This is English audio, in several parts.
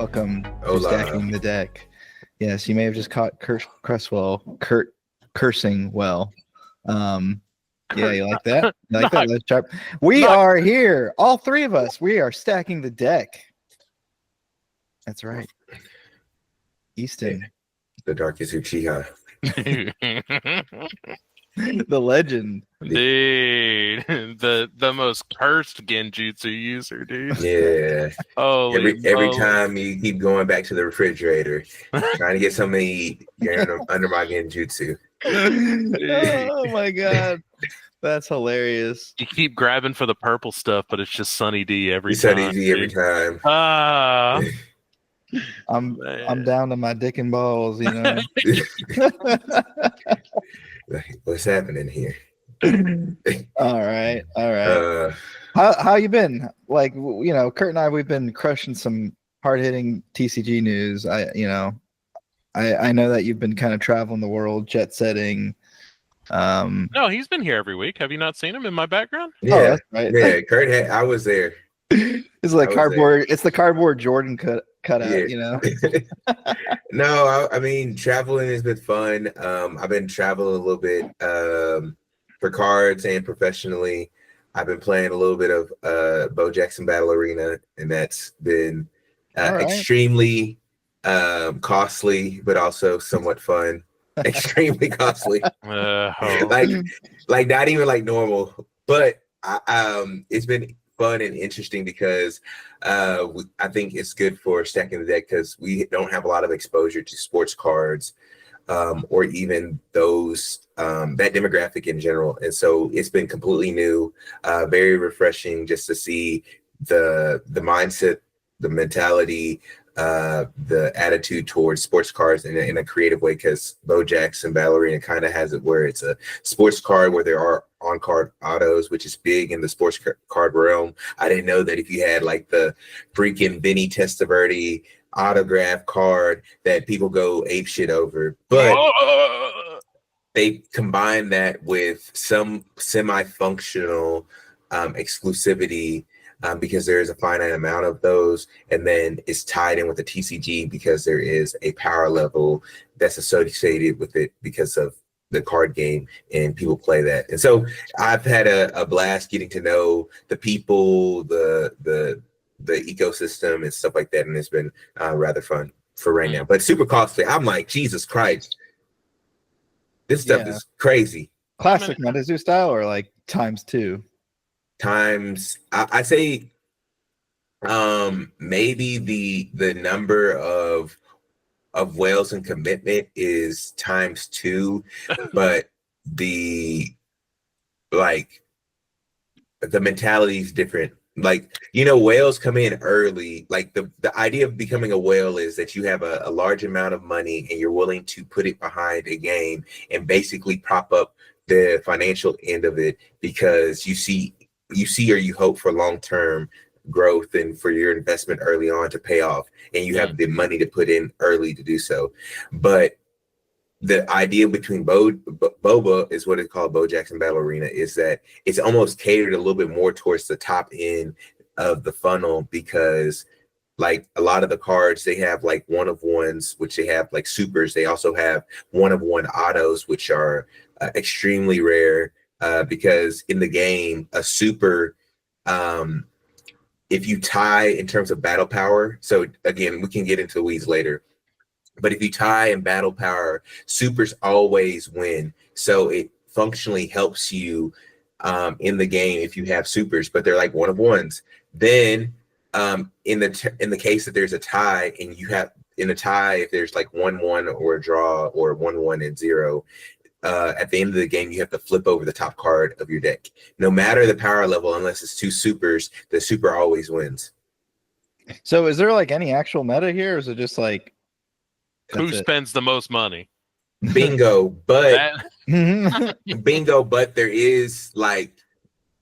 welcome to Hola. Stacking the Deck. Yes, you may have just caught Kurt cursing well. Yeah, you like that? You like that? That's sharp. We are here, all three of us. We are stacking the deck. That's right. Easton. The darkest Uchiha. The legend. Dude, the most cursed genjutsu user, dude. Yeah. Holy Every moly. time you keep going back to the refrigerator, trying to get something to eat, you're under my genjutsu. Oh my god. That's hilarious. You keep grabbing for the purple stuff, but it's just Sunny D every You said time. easy every time. Ah, I'm man. down to my dick and balls, you know. Like, what's happening here? All right. How you been? Like, you know, Kurt and I, we've been crushing some hard-hitting TCG news. I know that you've been kind of traveling the world, jet setting. No, he's been here every week. Have you not seen him in my background? Yeah, that's right. Yeah, Kurt I was there. It's like cardboard. It's the cardboard Jordan cutout, Yeah. you know. No, I mean, traveling has been fun. I've been traveling a little bit for cards and professionally. I've been playing a little bit of Bo Jackson Battle Arena, and that's been extremely costly, but also somewhat fun. Extremely costly. Like not even like normal, but it's been fun and interesting because I think it's good for stacking the deck because we don't have a lot of exposure to sports cards or even those that demographic in general, and so it's been completely new, very refreshing just to see the mindset, the mentality, the attitude towards sports cards in a creative way, because Bo Jackson Ballerina kind of has it where it's a sports card where there are on-card autos, which is big in the sports card realm. I didn't know that if you had like the freaking Vinny Testaverde autograph card that people go apeshit over, but they combine that with some semi-functional exclusivity because there is a finite amount of those, and then it's tied in with the TCG because there is a power level that's associated with it because of the card game, and people play that. And so I've had a blast getting to know the people, the ecosystem and stuff like that, and it's been rather fun for right now, but super costly. I'm like, Jesus Christ, this stuff is crazy. Classic MetaZoo style or like ×2? Times, I say maybe the number of whales and commitment is ×2, but the mentality is different. Like, you know, whales come in early. Like the idea of becoming a whale is that you have a large amount of money and you're willing to put it behind a game and basically prop up the financial end of it because you see or you hope for long-term growth and for your investment early on to pay off, and you have the money to put in early to do so. But the idea between Boba is what it's called, Bo Jackson Battle Arena, is that it's almost catered a little bit more towards the top end of the funnel, because like a lot of the cards, they have like one of ones, which they have like supers. They also have one of one autos, which are extremely rare. Because in the game, a super, if you tie in terms of battle power, so again, we can get into the weeds later, but if you tie in battle power, supers always win. So it functionally helps you in the game if you have supers, but they're like one of ones. Then in the case that there's a tie, and you have in a tie, if there's like 1-1 or a draw or 1-1 and 0, at the end of the game, you have to flip over the top card of your deck. No matter the power level, unless it's 2 supers, the super always wins. So is there like any actual meta here, or is it just like who spends the most money? Bingo. But bingo, but there is like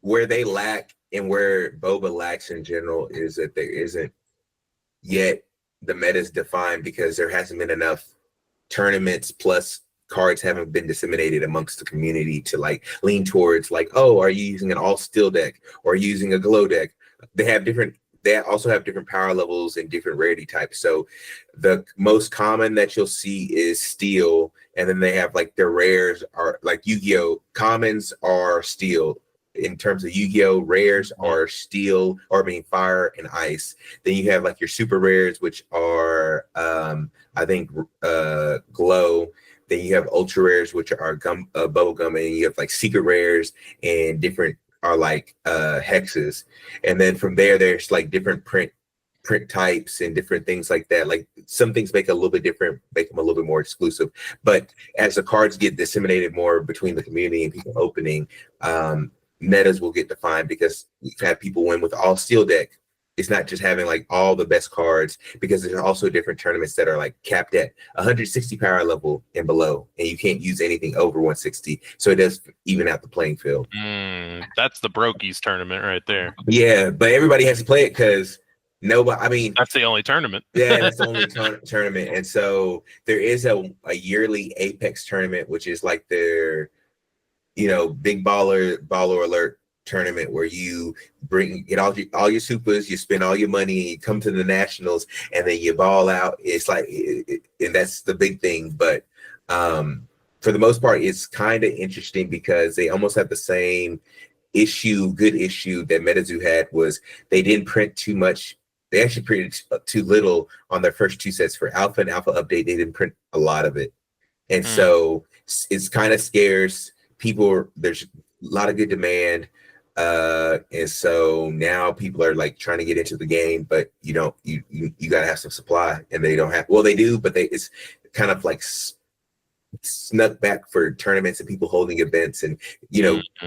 where they lack and where Boba lacks in general is that there isn't yet the meta's defined, because there hasn't been enough tournaments, plus cards haven't been disseminated amongst the community to like lean towards like, oh, are you using an all steel deck or are you using a glow deck? They have different they also have different power levels and different rarity types. So the most common that you'll see is steel, and then they have like their rares are like Yu-Gi-Oh! Commons are steel. In terms of Yu-Gi-Oh! Rares are steel, or I mean fire and ice. Then you have like your super rares, which are I think glow. Then you have ultra rares, which are bubble gum, and you have like secret rares and different are like hexes. And then from there, there's like different print types and different things like that. Like some things make it a little bit different, make them a little bit more exclusive. But as the cards get disseminated more between the community and people opening, metas will get defined, because we've had people win with all steel deck. It's not just having like all the best cards, because there's also different tournaments that are like capped at 160 power level and below, and you can't use anything over 160. So it does even out the playing field. That's the Brokies tournament right there. Yeah, but everybody has to play it because nobody. I mean, that's the only tournament. Yeah, that's the only tournament, and so there is a yearly Apex tournament, which is like their big baller alert tournament, where you get all your supers, you spend all your money, you come to the nationals, and then you ball out. It's like, and that's the big thing. But for the most part, it's kind of interesting because they almost have the same good issue that MetaZoo had, was they didn't print too much. They actually printed too little on their first two sets. For Alpha and Alpha Update, they didn't print a lot of it. And so it's kind of scarce. There's a lot of good demand, and so now people are like trying to get into the game, but you gotta have some supply, and they don't have. Well, they do, but it's kind of like snuck back for tournaments and people holding events and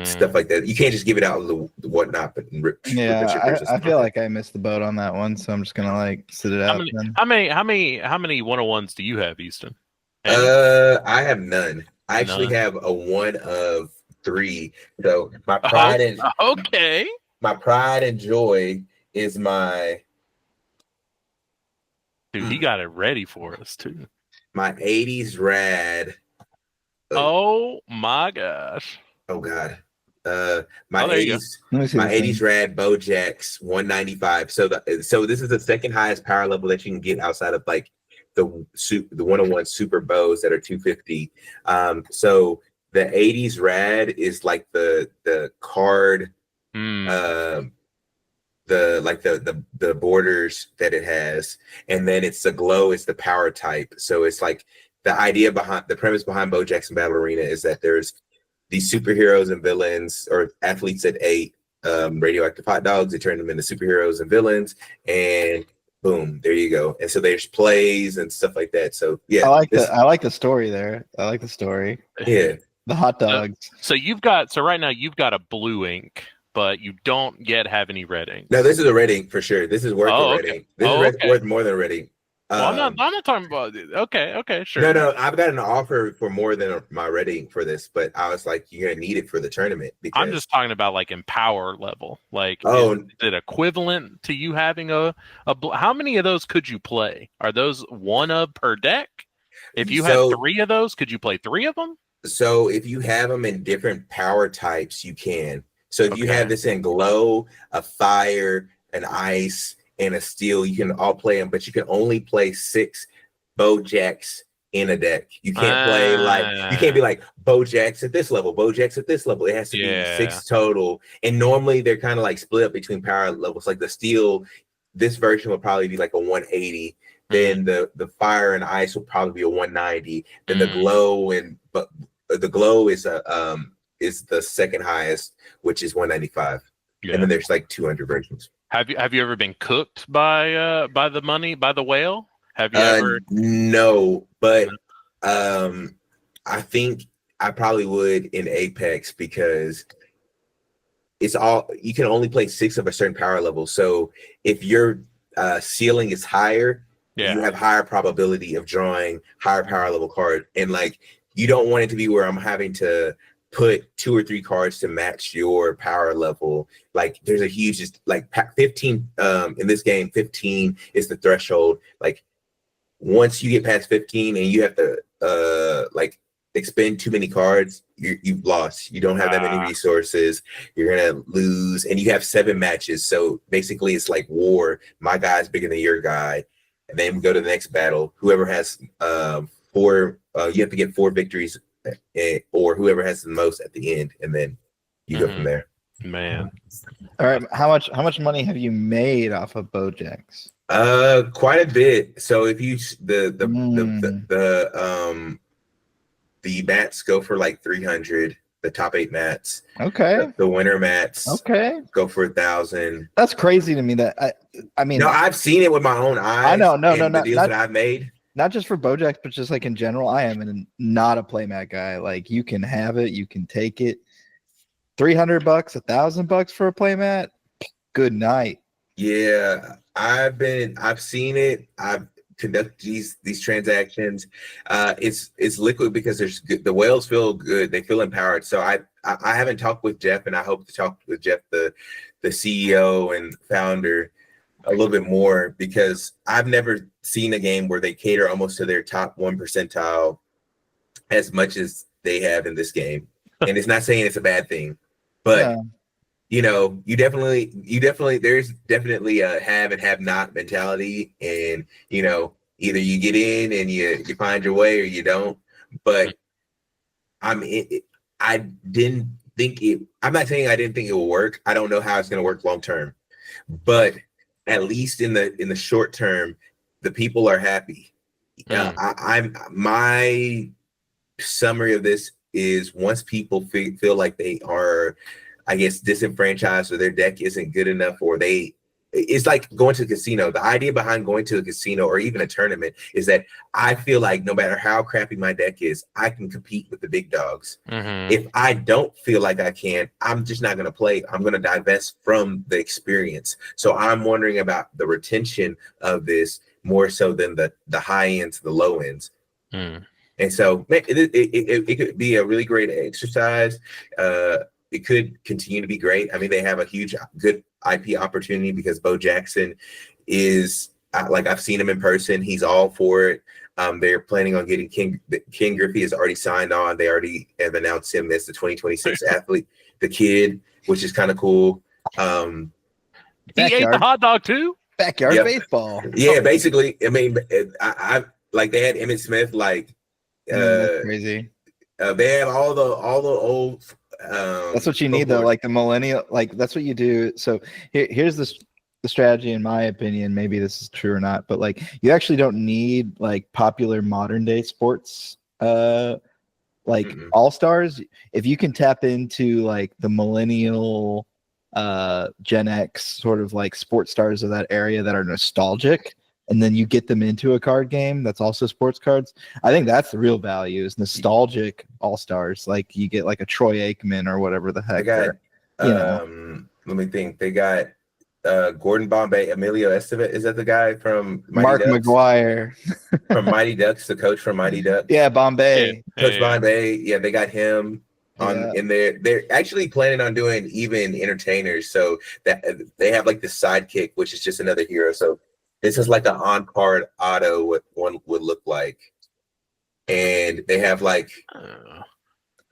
stuff like that. You can't just give it out and the whatnot. But I feel like I missed the boat on that one, so I'm just gonna like sit it out. How many 101s do you have, Easton? I have none. I actually have a 1 of 3. So my pride and my pride and joy is my. Dude, he got it ready for us too. My 80s rad. Oh my gosh. Oh god. My 80s rad Bojax 195. So this is the second highest power level that you can get outside of like the 101 super bows that are 250. So the 80s rad is like the card, the borders that it has, and then it's the glow is the power type. So it's like the premise behind Bojax and Battle Arena is that there's these superheroes and villains, or athletes that ate radioactive hot dogs. They turn them into superheroes and villains, and boom, there you go. And so there's plays and stuff like that. So yeah, I like the story there. I like the story. Yeah, the hot dogs. So right now you've got a blue ink, but you don't yet have any red ink. No, this is a red ink for sure. This is worth a red ink. This is worth more than a red ink. Well, I'm not talking about it. Okay, sure. No, I've got an offer for more than my red ink for this, but I was like, you're gonna need it for the tournament. Because I'm just talking about like in power level. Like, is it equivalent to you having a how many of those could you play? Are those 1 of per deck? If you had 3 of those, could you play 3 of them? So if you have them in different power types, you can. So if you have this in glow, a fire, an ice, and a steel, you can all play them, but you can only play 6 Bojax in a deck. You can't play you can't be like Bojax at this level, Bojax at this level. It has to be 6 total. And normally they're kind of like split up between power levels. Like the steel, this version will probably be like a 180. Then the fire and ice will probably be a 190. Then the glow the glow is the second highest, which is 195. Yeah. And then there's like 200 versions. Have you ever been cooked by the whale? Have you ever? No, but I think I probably would in Apex, because you can only play 6 of a certain power level. So if your ceiling is higher, you have higher probability of drawing higher power level card. And like, you don't want it to be where I'm having to put 2 or 3 cards to match your power level. Like there's a huge, like 15 in this game, 15 is the threshold. Like once you get past 15 and you have to expend too many cards, you've lost. You don't have that many resources. You're gonna lose, and you have 7 matches. So basically, it's like war. My guy's bigger than your guy, and then we go to the next battle. Whoever has 4, you have to get 4 victories, or whoever has the most at the end, and then you go from there. Man, all right. How much money have you made off of Bojangles? Quite a bit. So if you the mats go for like 300, the top 8 mats. Okay. The winner mats. Okay. Go for 1,000. That's crazy to me. That I mean, no, I've seen it with my own eyes. I know. No, the deals that I've made. Not just for Bojack, but just like in general. I am not a playmat guy. Like you can have it, you can take it. $300, $1,000 for a playmat. Good night. Yeah, I've seen it. I've conducted these transactions. It's liquid because the whales feel good. They feel empowered. So I haven't talked with Jeff, and I hope to talk with Jeff, the CEO and founder, a little bit more, because I've never seen a game where they cater almost to their top 1 percentile as much as they have in this game. And it's not saying it's a bad thing, but Yeah. you know, there's definitely a have and have not mentality, and you know, either you get in and you find your way or you don't. But I didn't think it. I'm not saying I didn't think it would work. I don't know how it's going to work long term, but at least in the short term, the people are happy. My summary of this is, once people feel like they are, I guess, disenfranchised, or their deck isn't good enough, or it's like going to a casino. The idea behind going to a casino or even a tournament is that I feel like no matter how crappy my deck is, I can compete with the big dogs. If I don't feel like I can, I'm just not going to play. I'm going to divest from the experience. So I'm wondering about the retention of this more so than the high ends, the low ends. And so it could be a really great exercise. It could continue to be great. I mean, they have a good IP opportunity, because Bo Jackson is, like, I've seen him in person. He's all for it. They're planning on getting King Griffey is already signed on. They already have announced him as the 2026 athlete, the kid, which is kind of cool. He ate the hot dog too. Backyard baseball. Yeah, basically. I mean, I like, they had Emmitt Smith, like, that's crazy. They have all the old. That's what you need, though. Like the millennial, like that's what you do. So here's the strategy, in my opinion. Maybe this is true or not, but like, you actually don't need like popular modern day sports, like all-stars. If you can tap into like the millennial, Gen X sort of like sports stars of that area that are nostalgic, and then you get them into a card game that's also sports cards, I think that's the real value, is nostalgic all-stars. Like you get like a Troy Aikman or whatever the heck. Let me think. They got Gordon Bombay, Emilio Estevez. Is that the guy from Mark McGuire from Mighty Ducks, the coach from Mighty Ducks? Yeah, Bombay. Coach Bombay. Yeah, they got him on in there. They're actually planning on doing even entertainers, so that they have like the sidekick, which is just another hero. So this is like an on-card auto, what one would look like. And they have like...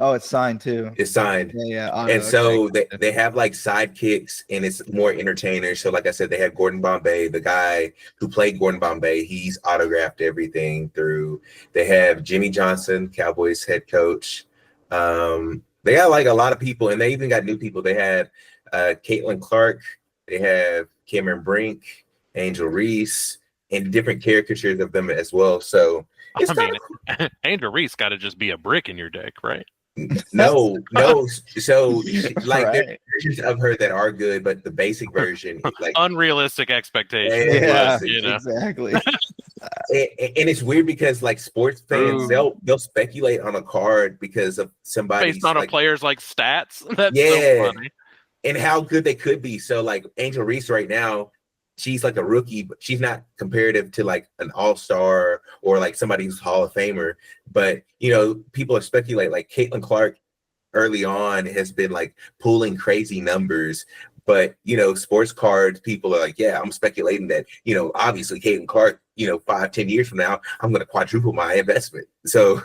Oh, it's signed too. It's signed. Yeah. Auto, and so they have like sidekicks, and it's more entertainers. So like I said, they have Gordon Bombay, the guy who played Gordon Bombay. He's autographed everything through. They have Jimmy Johnson, Cowboys head coach. They got like a lot of people, and they even got new people. They have Caitlin Clark. They have Cameron Brink, Angel Reese, and different caricatures of them as well. So it's cool. Angel Reese got to just be a brick in your deck, right? No. So like, there's versions of her that are good, but the basic version, like, unrealistic expectations. Yeah, exactly. And it's weird because like sports fans, they'll speculate on a card because of somebody based on like, a player's like stats. That's so funny. And how good they could be. So like Angel Reese right now, she's like a rookie, but she's not comparative to like an all-star or like somebody who's Hall of Famer. But, you know, people are speculating, like Caitlin Clark early on has been like pulling crazy numbers. But, you know, sports cards, people are like, yeah, I'm speculating that, you know, obviously Caitlin Clark, you know, 5-10 years from now, I'm going to quadruple my investment. So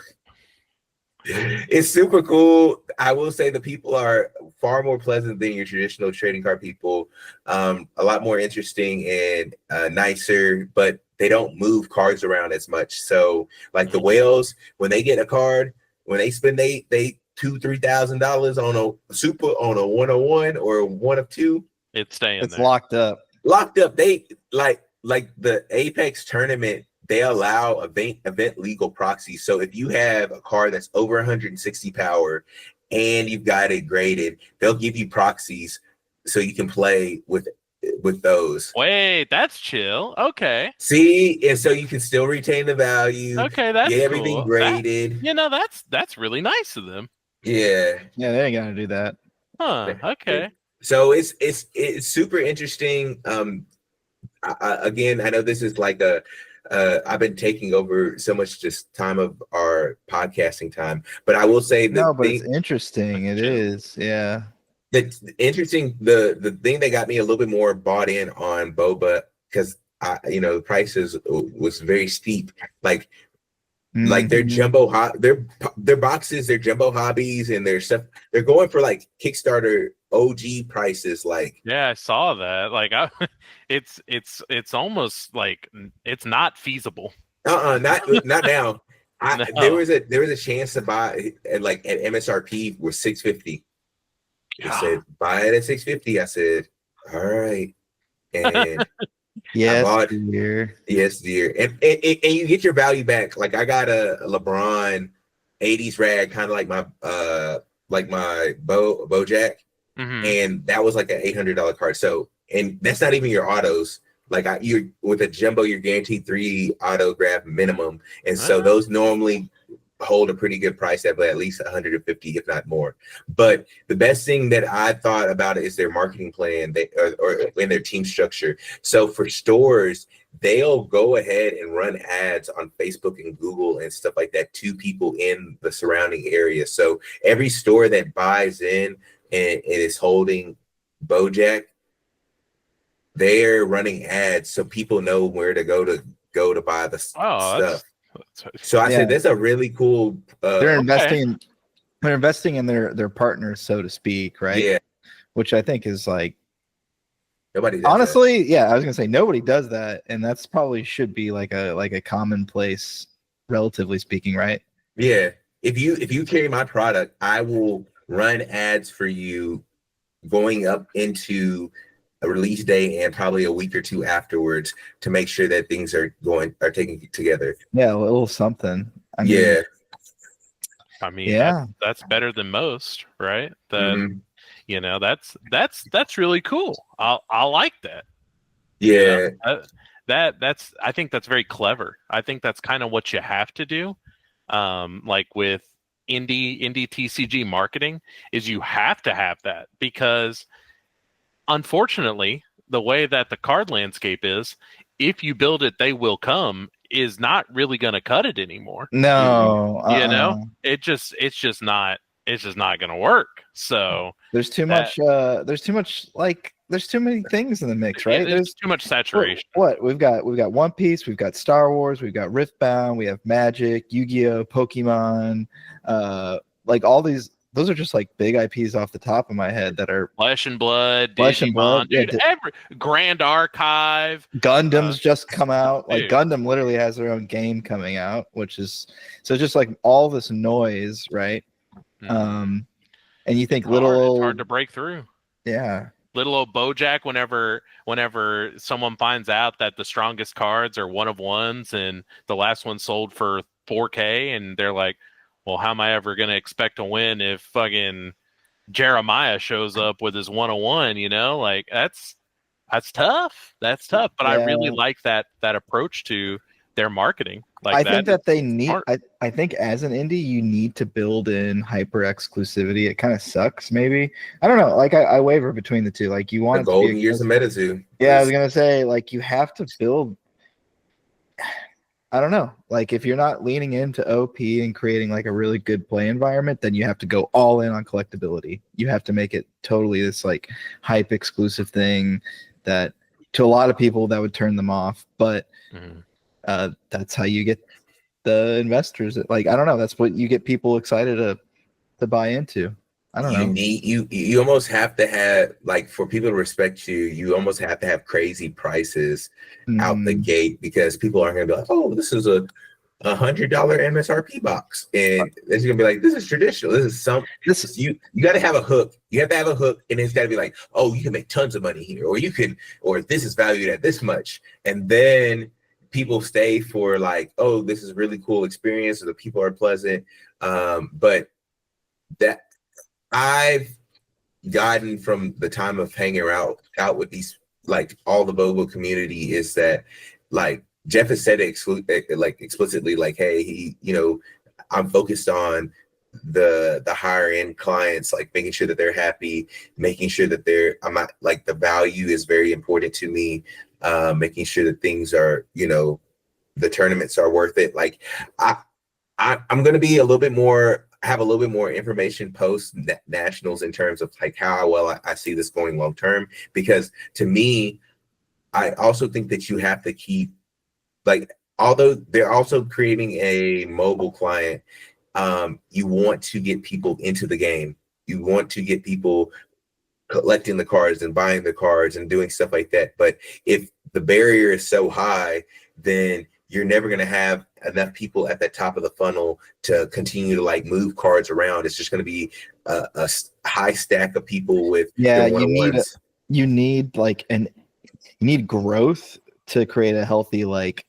It's super cool. I will say the people are far more pleasant than your traditional trading card people. A lot more interesting and nicer, but they don't move cards around as much. So, like the whales, when they get a card, when they spend they $2,000-$3,000 on a 101 or a 1 of 2, it's staying it's there. locked up. They like the Apex tournament. They allow event legal proxies. So if you have a card that's over 160 power and you've got it graded, they'll give you proxies so you can play with those. Wait, that's chill. Okay. See, and so you can still retain the value. Okay, that's get everything cool. graded. That's really nice of them. Yeah. Yeah, they ain't gonna do that. Huh. Okay. So it's super interesting. Again, I know this is like I've been taking over so much just time of our podcasting time, but I will say it's interesting. It is, yeah. The interesting, the thing that got me a little bit more bought in on boba, because the prices was very steep. Like their jumbo their boxes, their jumbo hobbies, and their stuff. They're going for like Kickstarter OG prices. Like, yeah, I saw that. Like, it's almost like it's not feasible. Not now. No. There was a chance to buy at MSRP was $650. He said buy it at $650. I said, all right, and yes, dear. Yes, dear, and you get your value back. Like I got a LeBron 80s rag, kind of like my Bojack, and that was like an $800 card. So, and that's not even your autos. Like you're with a jumbo, you're guaranteed 3 autograph minimum, and so those normally hold a pretty good price at least 150, if not more. But the best thing that I thought about it is their marketing plan, or in their team structure. So for stores, they'll go ahead and run ads on Facebook and Google and stuff like that to people in the surrounding area. So every store that buys in and is holding Bojack, they're running ads so people know where to go to buy the stuff. So I said that's a really cool. They're investing in their partners, so to speak, right? Yeah. Which I think is like nobody does honestly, that. I was gonna say nobody does that, and that's probably should be like a commonplace, relatively speaking, right? Yeah. If you carry my product, I will run ads for you going up into a release day and probably a week or two afterwards to make sure that things are taken together. Yeah, a little something. Yeah. That's better than most, right? That's really cool. I like that. Yeah. That's I think that's very clever. I think that's kind of what you have to do. Like with indie TCG marketing, is you have to have that, because unfortunately, the way that the card landscape is, if you build it, they will come, is not really going to cut it anymore. No, it's just not going to work. So there's too much there's too many things in the mix, right? There's too much saturation. What we've got One Piece, we've got Star Wars, we've got Riftbound, we have Magic, Yu-Gi-Oh, Pokemon, like all these. Those are just like big IPs off the top of my head that are Flesh and Blood, dude. Every Grand Archive, Gundam's just come out. Like Gundam literally has their own game coming out, which is so just like all this noise, right? And you think it's hard to break through. Yeah, little old Bojack. Whenever someone finds out that the strongest cards are 1 of 1s and the last one sold for 4K, and they're like, well, how am I ever going to expect to win if fucking Jeremiah shows up with his 101, Like, that's tough. That's tough. But I really like that approach to their marketing. Like, I think that they need, I think as an indie, you need to build in hyper exclusivity. It kind of sucks, maybe. I don't know. Like, I waver between the two. Like, you want the golden years of MetaZoo. Yeah, I was going to say, like, you have to build. I don't know. Like, if you're not leaning into OP and creating like a really good play environment, then you have to go all in on collectability. You have to make it totally this like hype exclusive thing that to a lot of people that would turn them off. But that's how you get the investors. Like, I don't know. That's what you get people excited to buy into. I don't know. You almost have to have, like, for people to respect you, you almost have to have crazy prices out the gate, because people aren't going to be like, oh, this is a $100 MSRP box, and they're going to be like, this is traditional. You got to have a hook. You have to have a hook, and it's got to be like, oh, you can make tons of money here, or this is valued at this much, and then people stay for like, oh, this is a really cool experience, or the people are pleasant, but that I've gotten from the time of hanging out with these, like, all the Bobo community, is that, like, Jeff has said it explicitly, like, hey, I'm focused on the higher end clients, like making sure that they're happy, making sure that I'm not, like, the value is very important to me, making sure that things are, the tournaments are worth it. Like, I'm going to be have a little bit more information post nationals in terms of like how well I see this going long term, because to me, I also think that you have to keep, like, although they're also creating a mobile client, you want to get people into the game. You want to get people collecting the cards and buying the cards and doing stuff like that. But if the barrier is so high, then you're never going to have enough people at the top of the funnel to continue to, like, move cards around. It's just going to be a high stack of people with you need growth to create a healthy, like,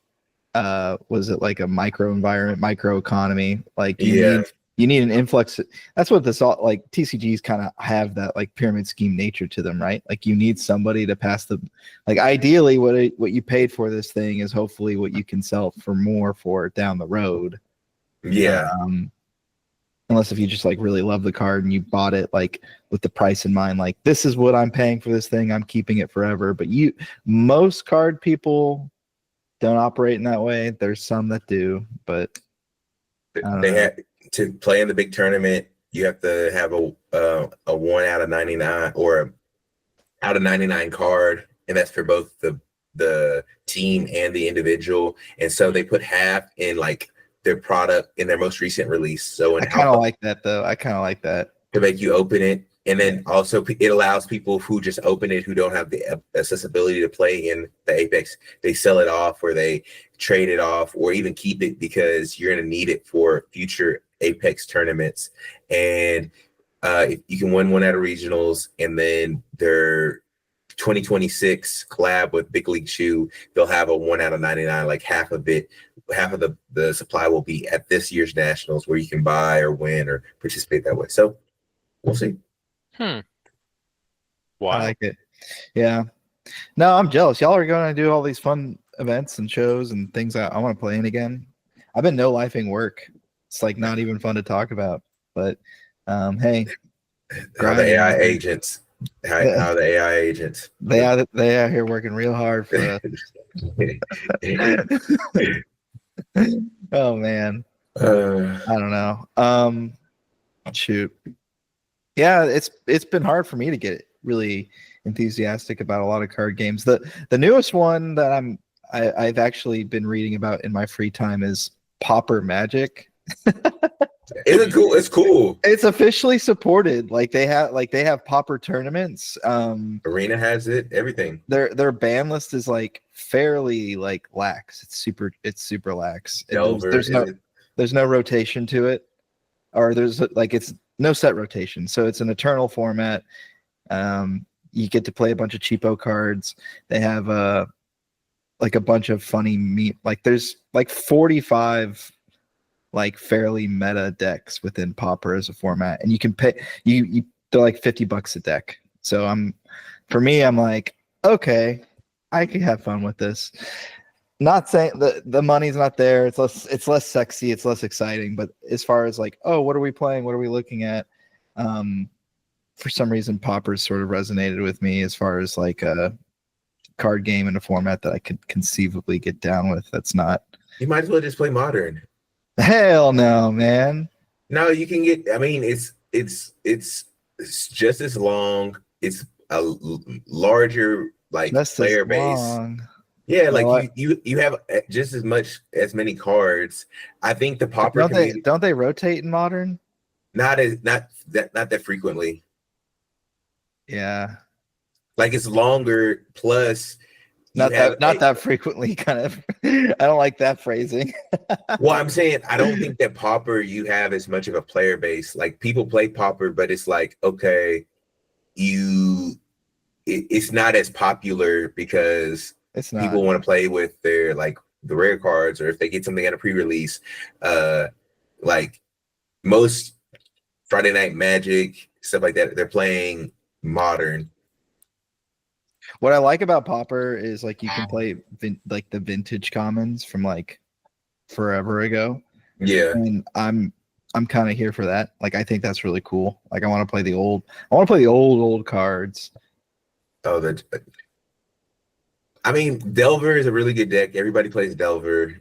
was it like a micro environment, micro economy? Like, you need an influx. That's what this all, like, TCGs kind of have, that like pyramid scheme nature to them, right? Like, you need somebody to pass the, like, ideally what you paid for this thing is hopefully what you can sell for more for down the road. Yeah. Unless if you just, like, really love the card and you bought it, like, with the price in mind, like, this is what I'm paying for this thing, I'm keeping it forever. But most card people don't operate in that way. There's some that do, but to play in the big tournament, you have to have a 1 out of 99 or out of 99 card, and that's for both the team and the individual. And so they put half in, like, their product in their most recent release. So I kind of like that, though. I kind of like that, to make you open it. And then also it allows people who just open it, who don't have the accessibility to play in the Apex, they sell it off, or they trade it off, or even keep it, because you're going to need it for future Apex tournaments. And you can win 1 out of regionals, and then their 2026 collab with Big League Chew, they'll have a 1 out of 99, like half of the supply will be at this year's nationals, where you can buy or win or participate that way. So we'll see. Wow. I like it. Yeah. No, I'm jealous. Y'all are going to do all these fun events and shows and things I want to play in again. I've been no-lifing work. It's, like, not even fun to talk about. But hey, how the AI agents. How the AI agents. They are here working real hard for us. Oh man. I don't know. Shoot. Yeah, it's been hard for me to get really enthusiastic about a lot of card games. The newest one that I've actually been reading about in my free time is Pauper Magic. Isn't cool? It's cool. It's officially supported. Like, they have Pauper tournaments. Arena has it. Everything. Their ban list is, like, fairly, like, lax. It's super lax. There's no rotation to it, or there's, like, it's no set rotation. So it's an eternal format. You get to play a bunch of cheapo cards. They have like a bunch of funny like, there's like 45 like fairly meta decks within Pauper as a format, and you can pay they're like $50 a deck. So I'm like, okay, I can have fun with this. Not saying the money's not there. It's less sexy. It's less exciting. But as far as, like, oh, what are we playing? What are we looking at? For some reason, Pauper's sort of resonated with me as far as, like, a card game in a format that I could conceivably get down with. That's not. You might as well just play Modern. Hell no, man. No, you can get. I mean, it's just as long. It's a larger, like, player base. Yeah, like you have just as many cards. I think the Pauper community don't they rotate in Modern? not that frequently. Yeah. Like it's longer plus not that frequently, kind of. I don't like that phrasing. Well, I'm saying I don't think that Pauper you have as much of a player base. Like people play Pauper, but it's like, okay, it's not as popular because people want to play with their like the rare cards, or if they get something at a pre-release, like most Friday Night Magic stuff like that, they're playing Modern. What I like about Pauper is like you can play like the vintage commons from like forever ago. Yeah, and I'm kind of here for that. Like I think that's really cool. Like I want to play the old cards. Oh, I mean, Delver is a really good deck. Everybody plays Delver.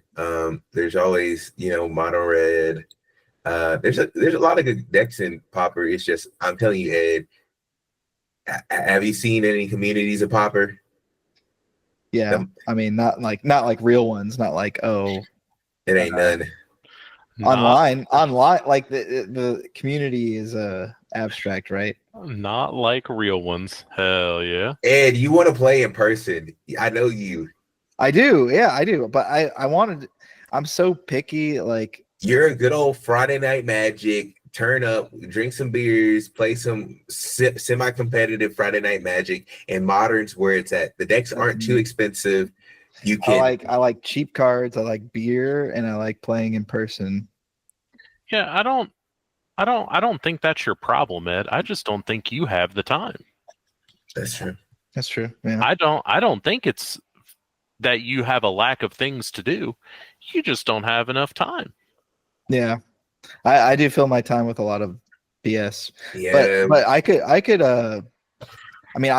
There's always, mono red. There's a lot of good decks in Pauper. It's just, I'm telling you, Ed, have you seen any communities of Pauper? Yeah, I mean, not like real ones. Not like it ain't none. Online, like the community is abstract, right? Not like real ones. Hell yeah. Ed, you want to play in person? I know you. I do, yeah, I do. But I'm so picky. Like you're a good old Friday Night Magic. Turn up, drink some beers, play some semi-competitive Friday Night Magic, and Modern's where it's at. The decks aren't too expensive. You can. I like cheap cards. I like beer, and I like playing in person. Yeah, I don't think that's your problem, Ed. I just don't think you have the time. That's true. That's true. Yeah. I don't think it's that you have a lack of things to do. You just don't have enough time. Yeah. I do fill my time with a lot of BS. Yeah. But I could I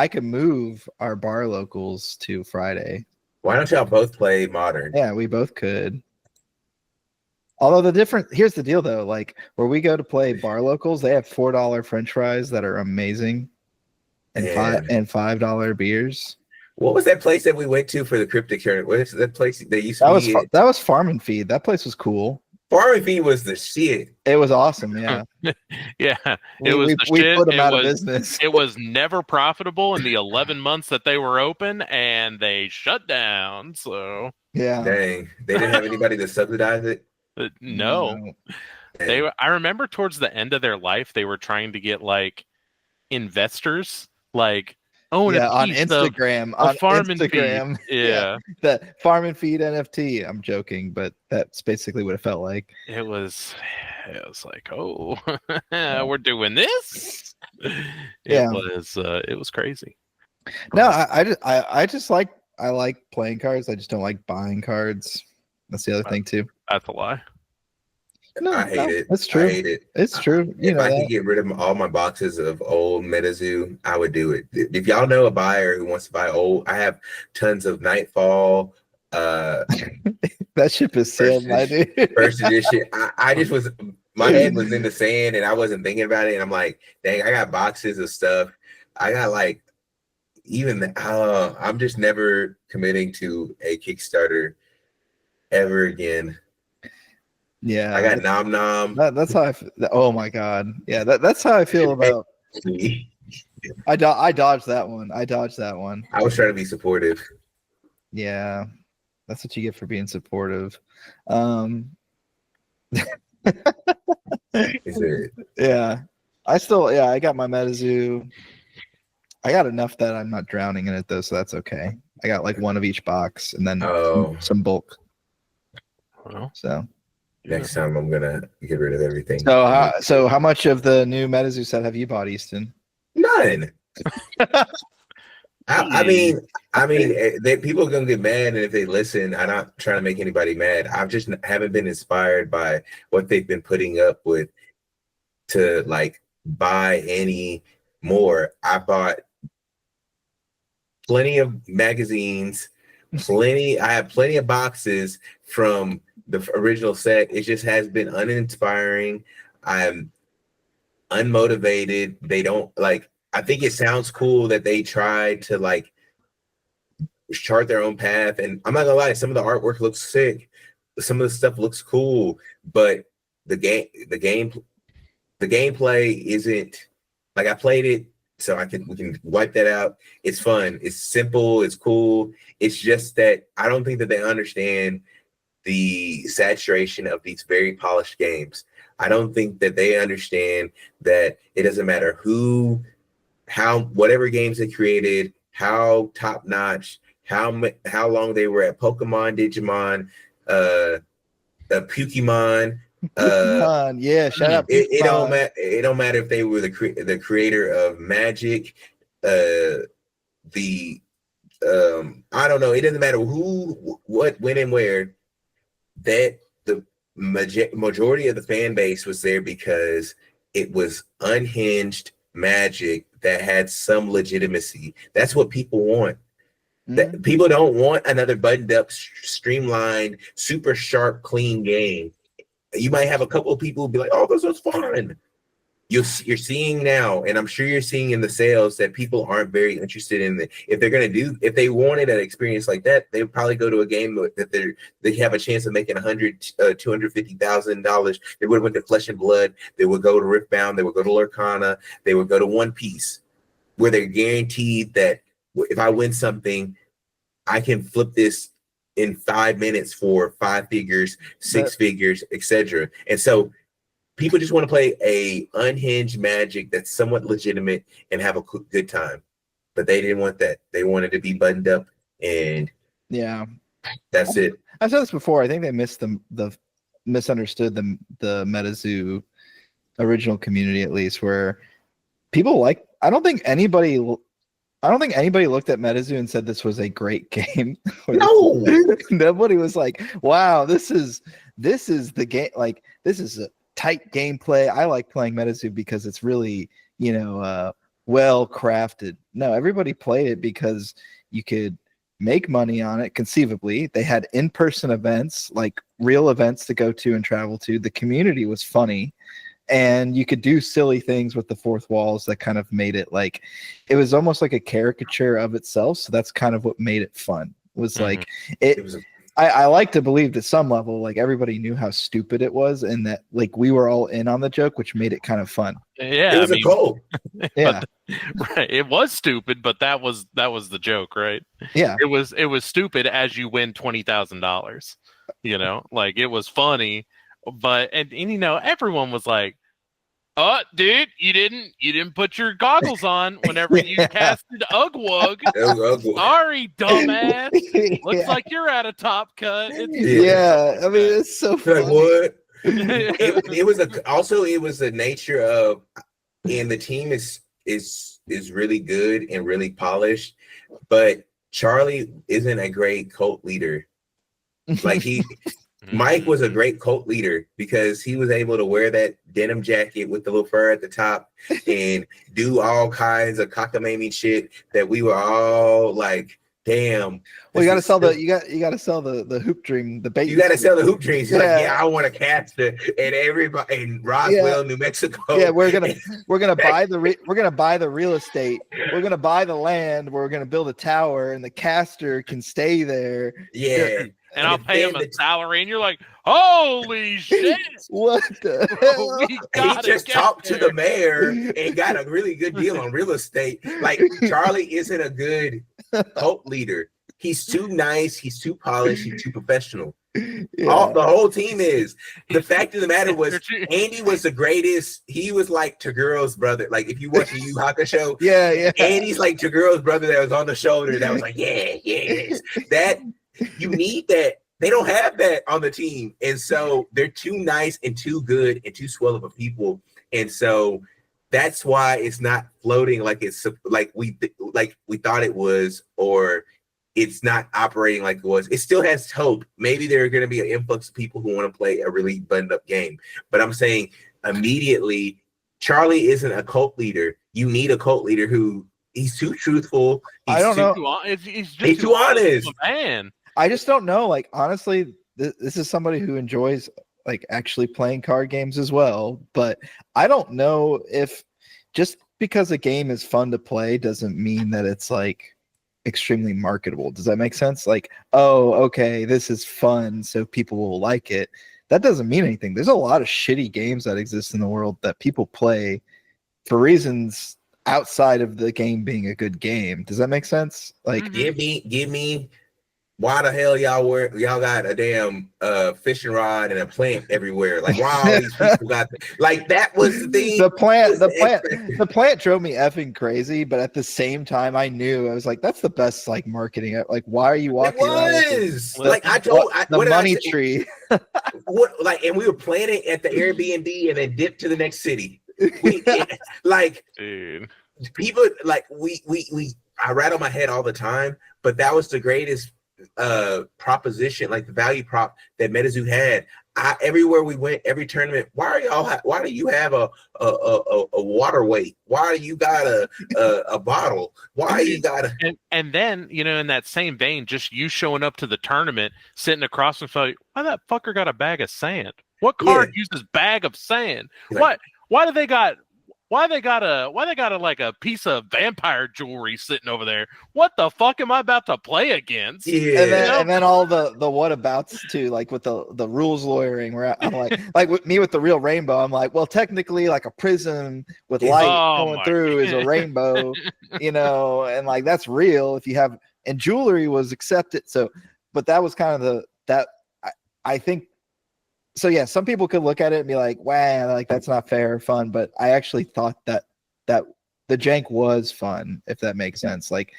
could move our bar locals to Friday. Why don't y'all both play Modern? Yeah, we both could. Although here's the deal though, like where we go to play bar locals, they have $4 French fries that are amazing, and $5 beers. What was that place that we went to for the cryptic tournament? What is that place that used to be? That was Farm and Feed. That place was cool. Farm and Feed was the shit. It was awesome, yeah. Yeah, we put them out of business. It was never profitable in the 11 months that they were open, and they shut down. So yeah, dang, they didn't have anybody to subsidize it. No. I remember towards the end of their life, they were trying to get like investors, like on Instagram, on Farm and Feed. Yeah, the Farm and Feed NFT. I'm joking, but that's basically what it felt like. It was like, oh, we're doing this. It was crazy. No, I just like playing cards. I just don't like buying cards. That's the other thing too. That's a lie. No, I hate it. That's true. I hate it. It's true. If I could get rid of all my boxes of old MetaZoo, I would do it. If y'all know a buyer who wants to buy old, I have tons of Nightfall. That ship is sailed, my dude. First edition. I just was, my head was in the sand and I wasn't thinking about it. And I'm like, dang, I got boxes of stuff. I got like, I'm just never committing to a Kickstarter ever again. Yeah, I got Nom Nom. That's how oh my god, yeah, that's how I feel about. I dodged that one. I was trying to be supportive. Yeah, that's what you get for being supportive. Is it? Yeah, I got my MetaZoo. I got enough that I'm not drowning in it though, so that's okay. I got like one of each box and then some bulk. So. Next time I'm gonna get rid of everything. So how much of the new MetaZoo set have you bought, Easton? None. I mean, people are gonna get mad, and if they listen, I'm not trying to make anybody mad. I just haven't been inspired by what they've been putting up with to like buy any more. I bought plenty of magazines, I have plenty of boxes from the original set. It just has been uninspiring. I'm unmotivated. They don't like, I think it sounds cool that they tried to like chart their own path. And I'm not gonna lie, some of the artwork looks sick, some of the stuff looks cool, but the gameplay isn't like, I played it, so we can wipe that out. It's fun, it's simple, it's cool. It's just that I don't think that they understand the saturation of these very polished games. I don't think that they understand that it doesn't matter whatever games they created, how top notch, how long they were at Pokemon, Digimon, Pokemon. Yeah, shout out. It don't matter. It don't matter if they were the creator of Magic, I don't know. It doesn't matter who, what, when, and where. That the majority of the fan base was there because it was unhinged Magic that had some legitimacy. That's what people want. That people don't want another buttoned up, streamlined, super sharp, clean game. You might have a couple of people be like, "Oh, this was fun." You're seeing now, and I'm sure you're seeing in the sales that people aren't very interested in if they wanted an experience like that, they would probably go to a game that they have a chance of making $250,000. They would have went to Flesh and Blood. They would go to Riftbound. They would go to Lorcana. They would go to One Piece, where they're guaranteed that if I win something, I can flip this in 5 minutes for 5 figures, 6 figures, etc. And so people just want to play a unhinged Magic that's somewhat legitimate and have a good time. But they didn't want that. They wanted to be buttoned up, and that's it. I've said this before. I think they misunderstood the MetaZoo original community, at least, where people I don't think anybody looked at MetaZoo and said this was a great game. No. Nobody was like, wow, this is the game. Like, this is a tight gameplay. I like playing MetaZoo because it's really, well crafted. No, everybody played it because you could make money on it. Conceivably, they had in-person events, like real events to go to and travel to. The community was funny, and you could do silly things with the fourth walls that kind of made it like, it was almost like a caricature of itself. So that's kind of what made it fun. Was like I like to believe to some level, like, everybody knew how stupid it was, and that, like, we were all in on the joke, which made it kind of fun. Yeah, it was a goal. Yeah, right. It was stupid, but that was the joke, right? Yeah, it was stupid as you win $20,000. Like, it was funny, but and everyone was like, "Oh, dude, you didn't put your goggles on whenever you casted Ugwug. Sorry, dumbass. Looks like you're at a top cut." I mean, it's so funny. Like, what? it was the nature of, and the team is really good and really polished, but Charlie isn't a great cult leader. Like, Mike was a great cult leader because he was able to wear that denim jacket with the little fur at the top and do all kinds of cockamamie shit that we were all like, damn. Well, you got to sell the hoop dream, the bait. You got to sell the hoop dreams. Yeah. Like, I want to cast it, and everybody in Roswell, New Mexico. Yeah, we're gonna buy the real estate. We're gonna buy the land. We're gonna build a tower, and the caster can stay there. Yeah. And I'll pay him a salary, and you're like, holy shit! What the hell? He just talked to the mayor and got a really good deal on real estate. Like, Charlie isn't a good cult leader. He's too nice. He's too polished. He's too professional. The whole team is. The fact of the matter was, Andy was the greatest. He was like Tagoro's brother. Like, if you watch the Yu Hakusho, Andy's like Tagoro's brother that was on the shoulder that was like, yes. That. You need that. They don't have that on the team, and so they're too nice and too good and too swell of a people, and so that's why it's not floating like it's like we thought it was, or it's not operating like it was. It still has hope. Maybe there are going to be an influx of people who want to play a really buttoned up game, but I'm saying immediately, Charlie isn't a cult leader. You need a cult leader who. He's too truthful. He's too honest. Man. I just don't know. Like, honestly, this is somebody who enjoys, like, actually playing card games as well. But I don't know if just because a game is fun to play doesn't mean that it's like extremely marketable. Does that make sense? Like, oh, okay, this is fun, so people will like it. That doesn't mean anything. There's a lot of shitty games that exist in the world that people play for reasons outside of the game being a good game. Does that make sense? Like, give me. Why the hell y'all got a damn fishing rod and a plant everywhere? Like, why all these people got like that was the thing. The plant drove me effing crazy, but at the same time, I knew I was like, that's the best like marketing. Like, why are you walking around with like I told the money tree? What like, and we were planning at the Airbnb and then dipped to the next city. Like, dude, people like I rattle my head all the time, but that was the greatest proposition, like the value prop that MetaZoo had. Everywhere we went, every tournament, why do you have a water weight? Why do you got a bottle? Why you got a and then, you know, in that same vein, just you showing up to the tournament, sitting across from somebody, why that fucker got a bag of sand? What card uses bag of sand? Like, why they got like a piece of vampire jewelry sitting over there? What the fuck am I about to play against? Yeah, and then all the whatabouts too, like with the rules lawyering. Where I'm like with me with the real rainbow, I'm like, well, technically, like a prism with light going through is a rainbow, you know, and like that's real if you have. And jewelry was accepted, so, but that was kind of I think. So yeah, some people could look at it and be like, "Wow, like that's not fair or fun." But I actually thought that the jank was fun, if that makes sense. Like,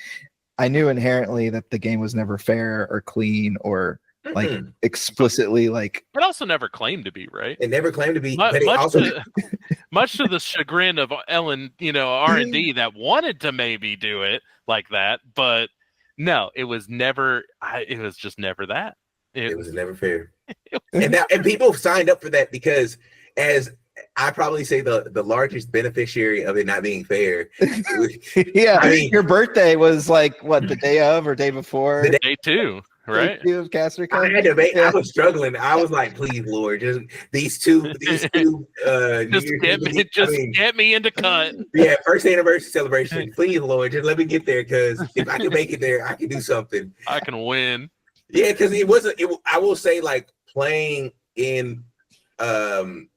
I knew inherently that the game was never fair or clean or like explicitly like. It also never claimed to be, right? It never claimed to be. Much to the chagrin of Ellen, you know, R&D that wanted to maybe do it like that, but no, it was never. It was just never that. It was never fair. And people signed up for that because, as I probably say, the largest beneficiary of it not being fair. Yeah, I mean, your birthday was like what, the day of or day before? Day 2, right? Day 2 of Caster Cup. I was struggling. I was like, please, Lord, just these two. Just get me into cut. Yeah, first anniversary celebration. Please, Lord, just let me get there, because if I can make it there, I can do something. I can win. Yeah, because it wasn't. I will say, like, playing in the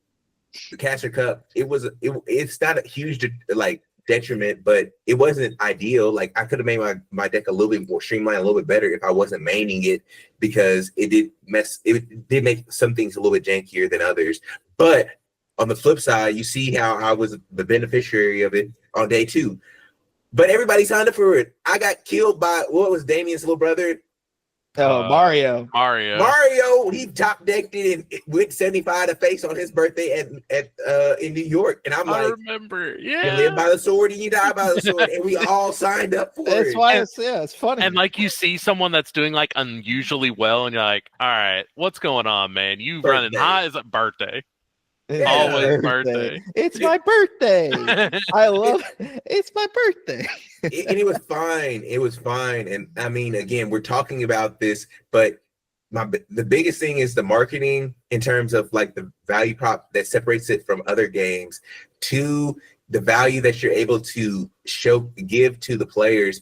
Caster Cup, it's not a huge like detriment, but it wasn't ideal. Like, I could have made my deck a little bit more streamlined, a little bit better if I wasn't maining it, because it did make some things a little bit jankier than others. But on the flip side, you see how I was the beneficiary of it on day 2. But everybody signed up for it. I got killed by, what was Damien's little brother? Oh, Mario, he top decked it and went 75 to face on his birthday at in New York, and I'm like, I remember, yeah, you live by the sword and you die by the sword, and we all signed up for it. That's why it's funny. And like, you see someone that's doing like unusually well, and you're like, all right, what's going on, man? You running high as a birthday. Yeah, always birthday. It's my birthday. I love it. It's my birthday. And it was fine. It was fine. And I mean, again, we're talking about this, but the biggest thing is the marketing in terms of like the value prop that separates it from other games, to the value that you're able to give to the players,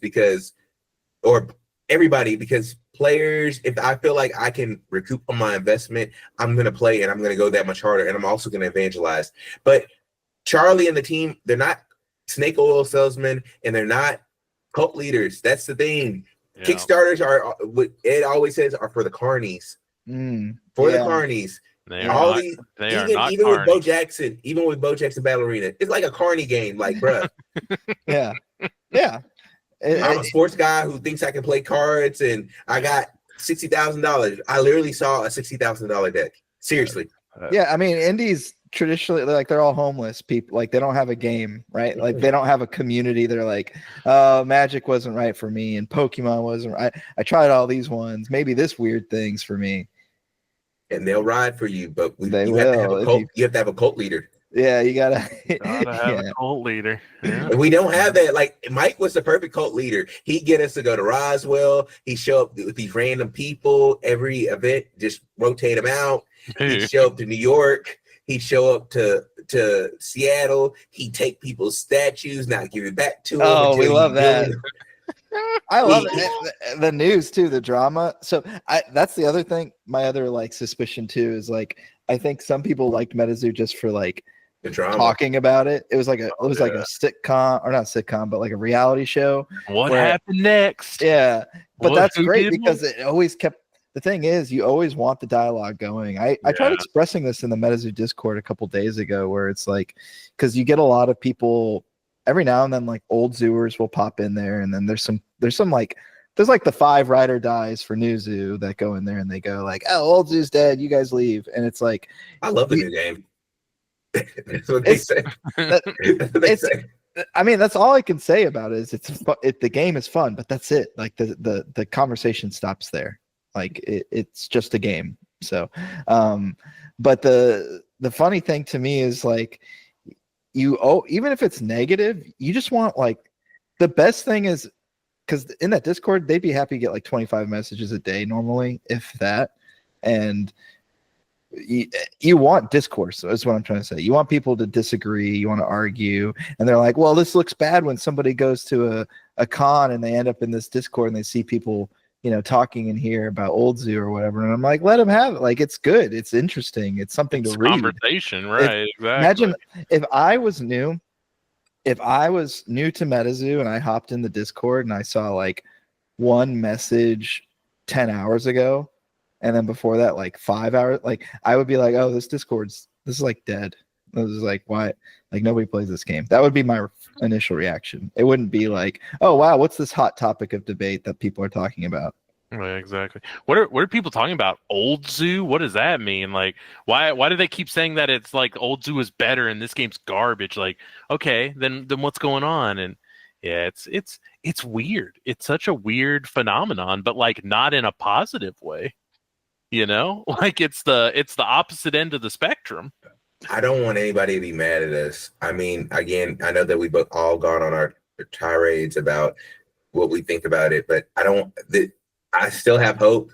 or everybody, because players, if I feel like I can recoup on my investment, I'm going to play and I'm going to go that much harder, and I'm also going to evangelize. But Charlie and the team, they're not snake oil salesmen, and they're not cult leaders. That's the thing. Yeah. Kickstarters are, what Ed always says, are for the carnies. The carnies. Even with Bo Jackson Battle Arena, it's like a carny game. Like, bruh. Yeah. I'm a sports guy who thinks I can play cards, and I got $60,000. I literally saw a $60,000 deck. Seriously. Yeah, I mean, indies traditionally, like, they're all homeless people. Like, they don't have a game, right? Like, they don't have a community. They're like, Magic wasn't right for me, and Pokemon wasn't right. I tried all these ones. Maybe this weird thing's for me. And they'll ride for you, but you have to have a cult leader. Yeah, you gotta have a cult leader. Yeah. We don't have that. Like, Mike was the perfect cult leader. He'd get us to go to Roswell. He'd show up with these random people every event, just rotate them out. He'd show up to New York. He'd show up to Seattle. He'd take people's statues, not give it back to them. Oh, we love that. I love it. The news too, the drama. So that's the other thing. My other like suspicion too is like I think some people liked MetaZoo just for like the drama, talking about it. It was like a like a sitcom, or not sitcom, but like a reality show. What happened next? Yeah, but that's great because it always kept. The thing is, you always want the dialogue going. I tried expressing this in the MetaZoo Discord a couple days ago, where it's like, because you get a lot of people every now and then, like old Zooers will pop in there, and then there's like the 5 ride or dies for new Zoo that go in there and they go like, oh, old Zoo's dead, you guys leave, and it's like, I love the new game. That's what they say. I mean, that's all I can say about it is the game is fun, but that's it. Like the conversation stops there. Like it's just a game. So, but the funny thing to me is like even if it's negative, you just want like the best thing is because in that Discord they'd be happy to get like 25 messages a day normally, if that, and you want discourse. Is what I'm trying to say. You want people to disagree, you want to argue, and they're like, well, this looks bad when somebody goes to a con and they end up in this Discord and they see people talking in here about old Zoo or whatever, and I'm like, let them have it. Like, it's good, it's interesting, it's something to read. Conversation, right? Exactly. Imagine if I was new to MetaZoo and I hopped in the Discord and I saw like one message 10 hours ago, and then before that like 5 hours, like I would be like, oh, this is like dead. This is like, why? Like, nobody plays this game. That would be my initial reaction. It wouldn't be like, oh wow, what's this hot topic of debate that people are talking about? Right, exactly. What are people talking about? Old Zoo? What does that mean? Like, why do they keep saying that it's like old Zoo is better and this game's garbage? Like, okay, then what's going on? And yeah, it's weird. It's such a weird phenomenon, but like not in a positive way. Like it's the opposite end of the spectrum. I don't want anybody to be mad at us. I mean, again, I know that we've all gone on our tirades about what we think about it, but I still have hope.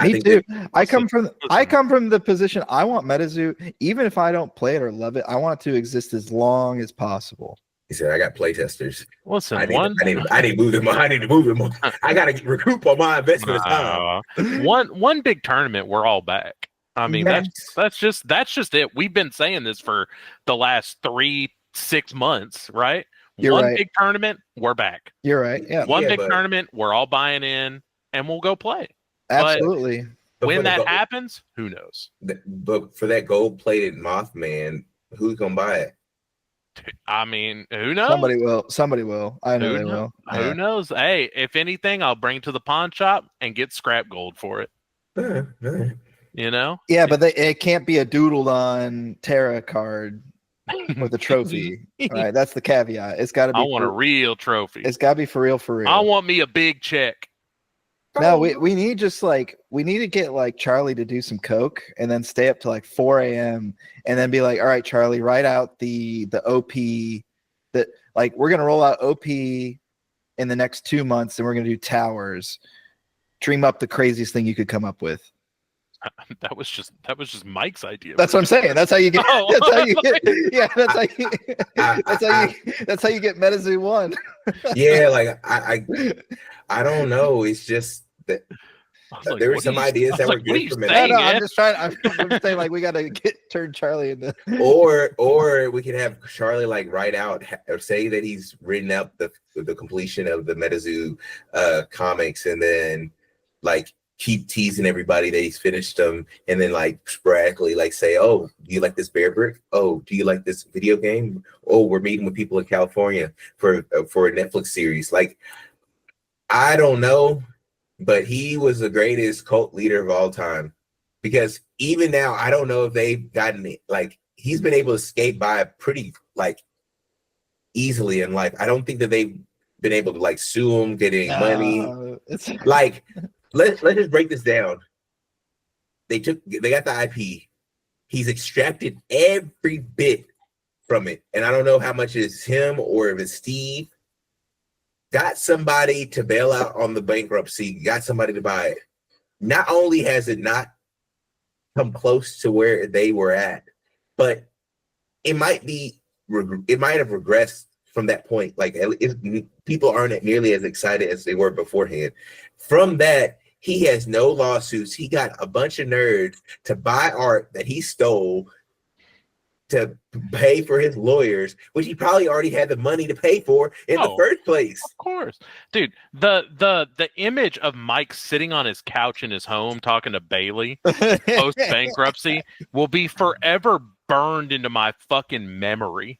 Me too. I come from the position I want MetaZoo, even if I don't play it or love it, I want it to exist as long as possible. He said, "I got playtesters. Listen, I need to move them. I need to move them. I got to recoup on my investment of time." One big tournament, we're all back. I mean, that's just it. We've been saying this for the last 3-6 months, right? You're right. Big tournament, we're back. You're right. Yeah. Big tournament, we're all buying in, and we'll go play. Absolutely. But when that happens, who knows? But for that gold-plated Mothman, who's gonna buy it? I mean, who knows? Somebody will. I know they will. Who knows? Hey, if anything, I'll bring to the pawn shop and get scrap gold for it. Yeah, but it can't be a doodled on Terra card with a trophy. All right, that's the caveat. It's got to be. I want a real trophy. It's got to be for real. I want me a big check. No, we need to get like Charlie to do some coke and then stay up to like 4 a.m. and then be like, all right, Charlie, write out the OP that like we're gonna roll out OP in the next 2 months and we're gonna do towers. Dream up the craziest thing you could come up with. That was just Mike's idea. That's what I'm saying. That's how you get. That's how you get. Yeah, that's how you get MetaZoo 1. Yeah, like I don't know. It's just that there were some ideas that were good for me. No, I'm just saying like we got to turn Charlie into. Or we could have Charlie like write out or say that he's written out the completion of the MetaZoo comics, and then like keep teasing everybody that he's finished them, and then like sporadically like say, oh, do you like this bear brick? Oh, do you like this video game? Oh, we're meeting with people in California for a Netflix series. Like, I don't know, but he was the greatest cult leader of all time, because even now I don't know if they've gotten it. Like, he's been able to skate by pretty like easily in life. I don't think that they've been able to like sue him, get any money. It's like let's just break this down. They got the IP. He's extracted every bit from it, and I don't know how much is him or if it's Steve. Got somebody to bail out on the bankruptcy. Got somebody to buy it. Not only has it not come close to where they were at, but it might have regressed from that point. Like, it's people aren't nearly as excited as they were beforehand. From that, he has no lawsuits. He got a bunch of nerds to buy art that he stole to pay for his lawyers, which he probably already had the money to pay for in the first place. Of course. Dude, the image of Mike sitting on his couch in his home talking to Bailey post bankruptcy will be forever burned into my fucking memory.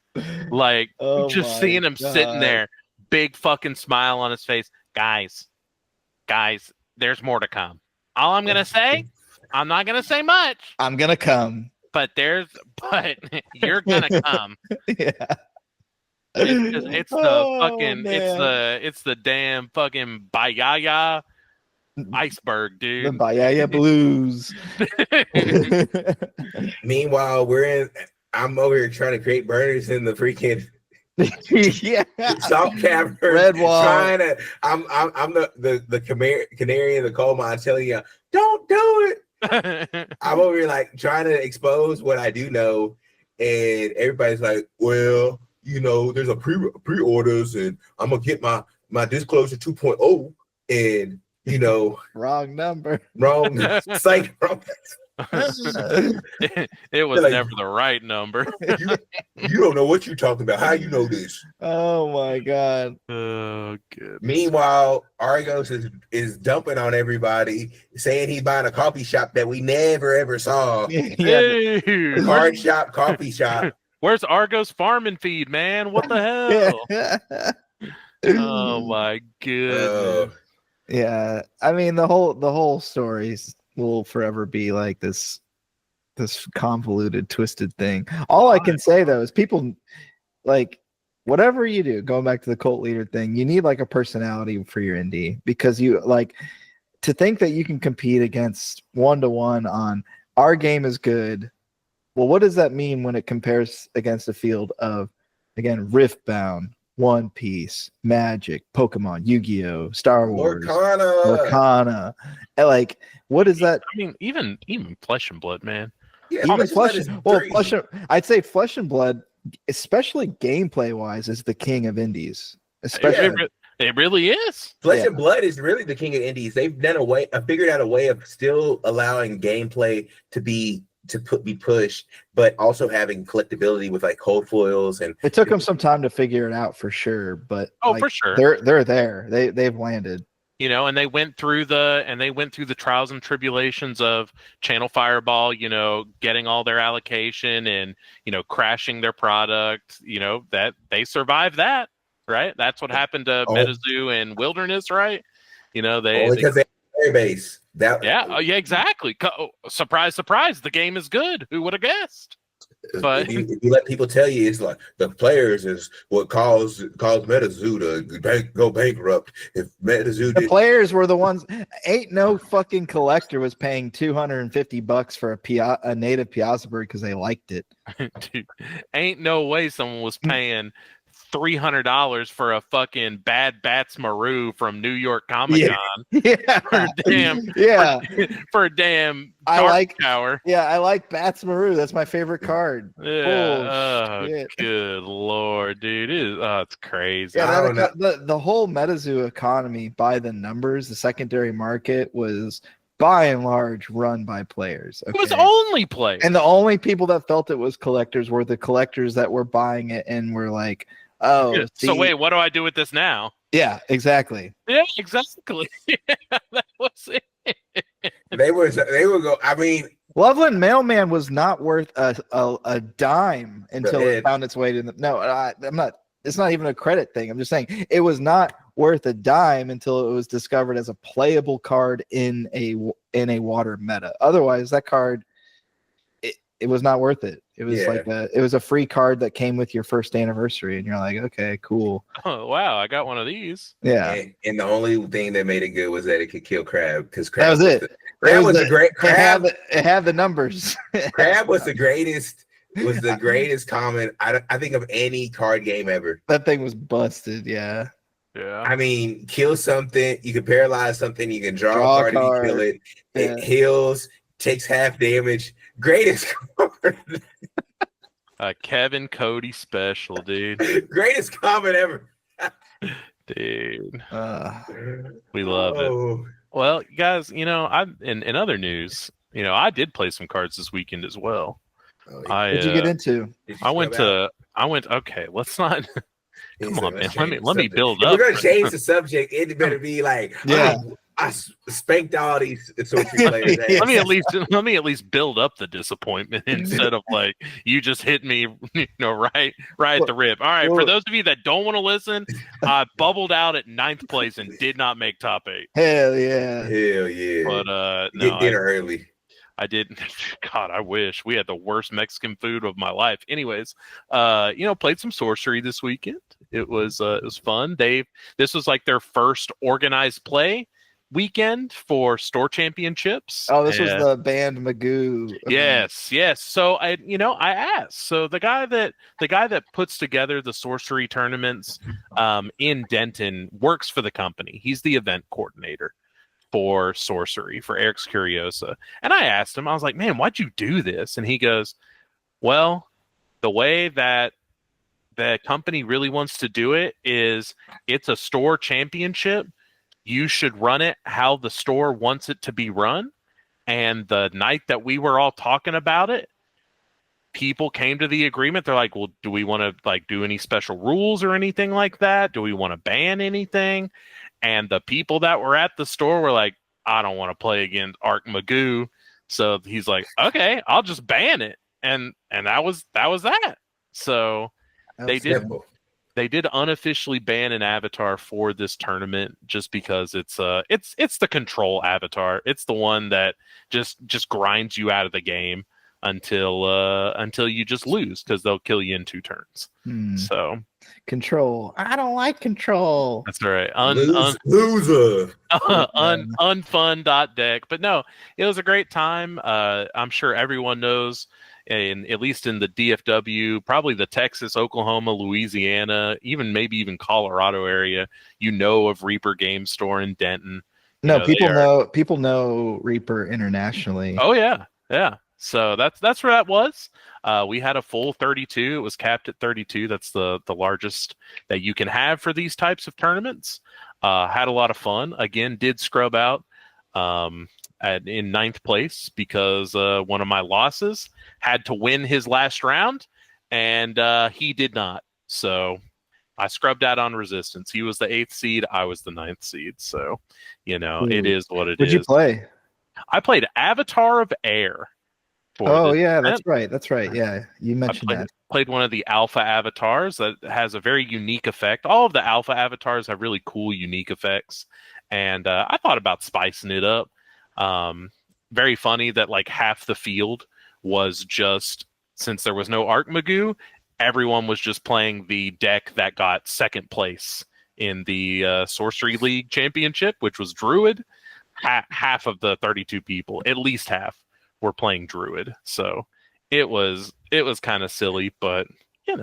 Like, just seeing him sitting there, big fucking smile on his face. Guys, there's more to come. All I'm gonna say, I'm not gonna say much. I'm gonna come. But you're gonna come. Yeah. It's the damn fucking Bayaya iceberg, dude. The Bayaya blues. Meanwhile, I'm over here trying to create burners in the freaking salt cavern. Red wall. I'm the canary in the coal mine telling you, don't do it. I'm over here like trying to expose what I do know, and everybody's like, well, there's a pre-orders, and I'm gonna get my disclosure 2.0, and wrong number. It's like wrong. It was like, never the right number. you don't know what you're talking about. How you know this? Oh my god. Oh good. Meanwhile, Argos is dumping on everybody, saying he's buying a coffee shop that we never ever saw. Hey, card shop, coffee shop. Where's Argos Farm and Feed, man? What the hell? Oh my goodness. Yeah, I mean the whole stories will forever be like this convoluted, twisted thing. All I can say though is people, like, whatever you do, going back to the cult leader thing, you need like a personality for your indie, because you like to think that you can compete against 1-to-1 on our game is good. Well, what does that mean when it compares against a field of, again, Riftbound, One Piece, Magic, Pokemon, Yu-Gi-Oh, Star Wars, Lorcana. Like, what is that? I mean, even Flesh and Blood, man. Yeah, I'd say Flesh and Blood, especially gameplay wise, is the king of indies. Especially, it really is. Flesh and Blood is really the king of indies. They've figured out a way of still allowing gameplay to be pushed, but also having collectability with like cold foils. And it took them some time to figure it out for sure, but for sure they're there. They've landed. And they went through the trials and tribulations of Channel Fireball, getting all their allocation and crashing their product. That they survived that, right? That's what happened to MetaZoo and Wilderness, right? Because they have base. Yeah, exactly. Surprise, surprise! The game is good. Who would have guessed? But if you let people tell you it's like the players is what caused MetaZoo to go bankrupt. If MetaZoo players were the ones, ain't no fucking collector was paying $250 for a native Piazza bird because they liked it. Dude, ain't no way someone was paying $300 for a fucking Bad Bats Maru from New York Comic Con. For a damn Dark Tower. Yeah, I like Bats Maru. That's my favorite card. Yeah. Good lord, dude. It's crazy. Yeah, the whole MetaZoo economy, by the numbers, the secondary market was by and large run by players. Okay? It was only players. And the only people that felt it was collectors were the collectors that were buying it and were like, oh, so wait, what do I do with this now? Yeah, exactly. Yeah, exactly. That was it. They would go. I mean, Loveland Mailman was not worth a dime until it found its way to the. No, I'm not. It's not even a credit thing. I'm just saying it was not worth a dime until it was discovered as a playable card in a water meta. Otherwise, that card, it was not worth it. It was it was a free card that came with your first anniversary, and you're like, okay, cool. Oh wow, I got one of these. Yeah. And the only thing that made it good was that it could kill Crab, because Crab was it. Crab was a great. Crab. It had the numbers. Crab was the greatest. Was the greatest comment I think of any card game ever. That thing was busted. Yeah. Yeah. I mean, kill something. You can paralyze something. You can draw a card if you kill it. It heals. Takes half damage. Greatest card. Kevin Cody special, dude. Greatest comment ever. Dude, we love it. Well, guys, in other news, I did play some cards this weekend as well. What'd you get into? Okay, let's not. Come on, man. Let me build up. We're gonna change the subject. It better be like, I spanked all these sorcery players. Let me at least build up the disappointment instead of like you just hit me, right at the rib. All right, for those of you that don't want to listen, I bubbled out at 9th place and did not make top 8. Hell yeah! But get dinner early. I didn't. God, I wish we had the worst Mexican food of my life. Anyways, played some sorcery this weekend. It was fun. This was like their first organized play weekend for store championships. Oh, this was the band Magoo. Yes. So I asked. So the guy that puts together the sorcery tournaments in Denton works for the company. He's the event coordinator for sorcery for Eric's Curiosa. And I asked him, I was like, man, why'd you do this? And he goes, well, the way that the company really wants to do it is it's a store championship. You should run it how the store wants it to be run. And the night that we were all talking about it, people came to the agreement. They're like, well, do we want to like do any special rules or anything like that? Do we want to ban anything? And the people that were at the store were like, I don't want to play against Arc Magoo. So he's like, okay, I'll just ban it. And that was that. So they did unofficially ban an avatar for this tournament just because it's the control avatar. It's the one that just grinds you out of the game until you just lose because they'll kill you in 2 turns. So control. I don't like control. That's right. Loser. Unfun.deck. But no, it was a great time. I'm sure everyone knows, at least in the DFW, probably the Texas, Oklahoma, Louisiana, maybe even Colorado area, of Reaper Game Store in Denton. People know Reaper internationally. Oh yeah. So that's where that was. We had a full 32. It was capped at 32. That's the largest that you can have for these types of tournaments. Had a lot of fun. Again, did scrub out in 9th place because one of my losses had to win his last round, and he did not. So I scrubbed out on resistance. He was the 8th seed. I was the 9th seed. So, it is what it is. What'd you play? I played Avatar of Air. That's right. Yeah, you mentioned that. Played one of the alpha avatars that has a very unique effect. All of the alpha avatars have really cool, unique effects, and I thought about spicing it up. Very funny that like half the field was just, since there was no Arc Magoo, everyone was just playing the deck that got 2nd place in the Sorcery League Championship, which was Druid. Half of the 32 people, at least half, were playing Druid. So it was kind of silly, but it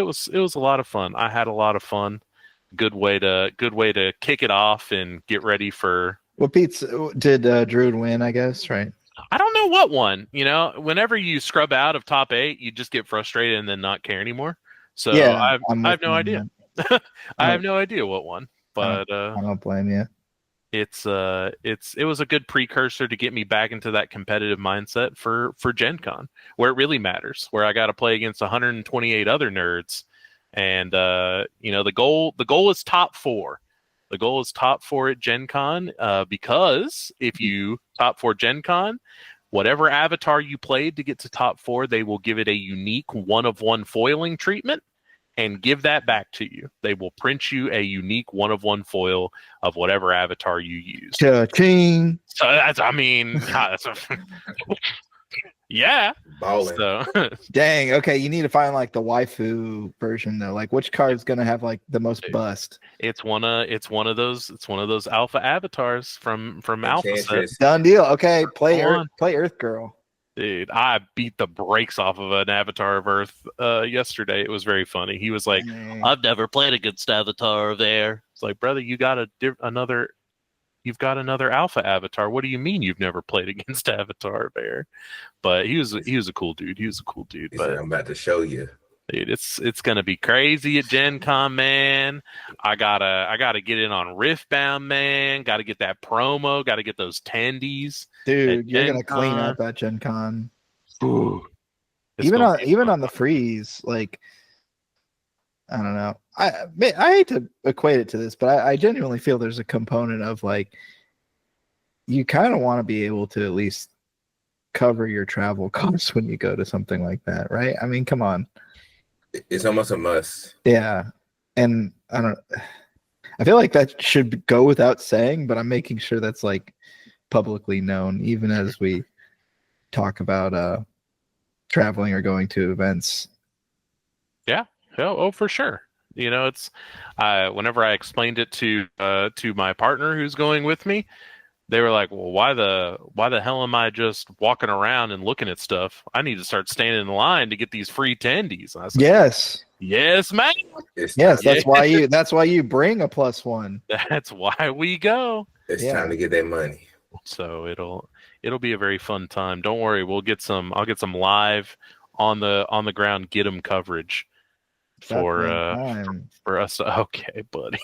was a lot of fun. I had a lot of fun. Good way to kick it off and get ready for. Well, Pete, did Druid win, I guess, right? I don't know what won. Whenever you scrub out of top 8, you just get frustrated and then not care anymore. So yeah, I have no idea. I have no idea what won, but I don't blame you. It was a good precursor to get me back into that competitive mindset for Gen Con, where it really matters, where I got to play against 128 other nerds. And the goal is top 4. The goal is top 4 at Gen Con, because if you top 4 Gen Con, whatever avatar you played to get to top 4, they will give it a unique 1-of-1 foiling treatment and give that back to you. They will print you a unique 1-of-1 foil of whatever avatar you use. Cha-ching. So that's yeah. Balling. So dang. Okay, you need to find like the waifu version though. Like, which card is gonna have like the most bust? It's one of those alpha avatars from Alpha Set. Done deal. Okay, play Earth Girl. Dude, I beat the brakes off of an Avatar of Earth yesterday. It was very funny. He was like, I've never played against Avatar of Air. It's like, brother, you've got another alpha avatar. What do you mean you've never played against Avatar of Air? But he was a cool dude. But I'm about to show you. Dude, it's gonna be crazy at Gen Con, man. I gotta get in on Riftbound, man. Gotta get that promo, gotta get those tendies. Dude, you're gonna clean up at Gen Con. Ooh, Even on the freeze, like I don't know. I hate to equate it to this, but I genuinely feel there's a component of like you kind of want to be able to at least cover your travel costs when you go to something like that, right? I mean, come on. It's almost a must. Yeah. And I feel like that should go without saying, but I'm making sure that's like publicly known, even as we talk about traveling or going to events. Yeah. Oh, for sure. You know, it's whenever I explained it to my partner who's going with me, they were like, "Well, why the hell am I just walking around and looking at stuff? I need to start standing in line to get these free tendies." And I said, yes, man. Yes, that's why you bring a +1. That's why we go. It's time to get that money. So it'll be a very fun time. Don't worry, I'll get some live on the ground Giddm coverage for us. Okay, buddy.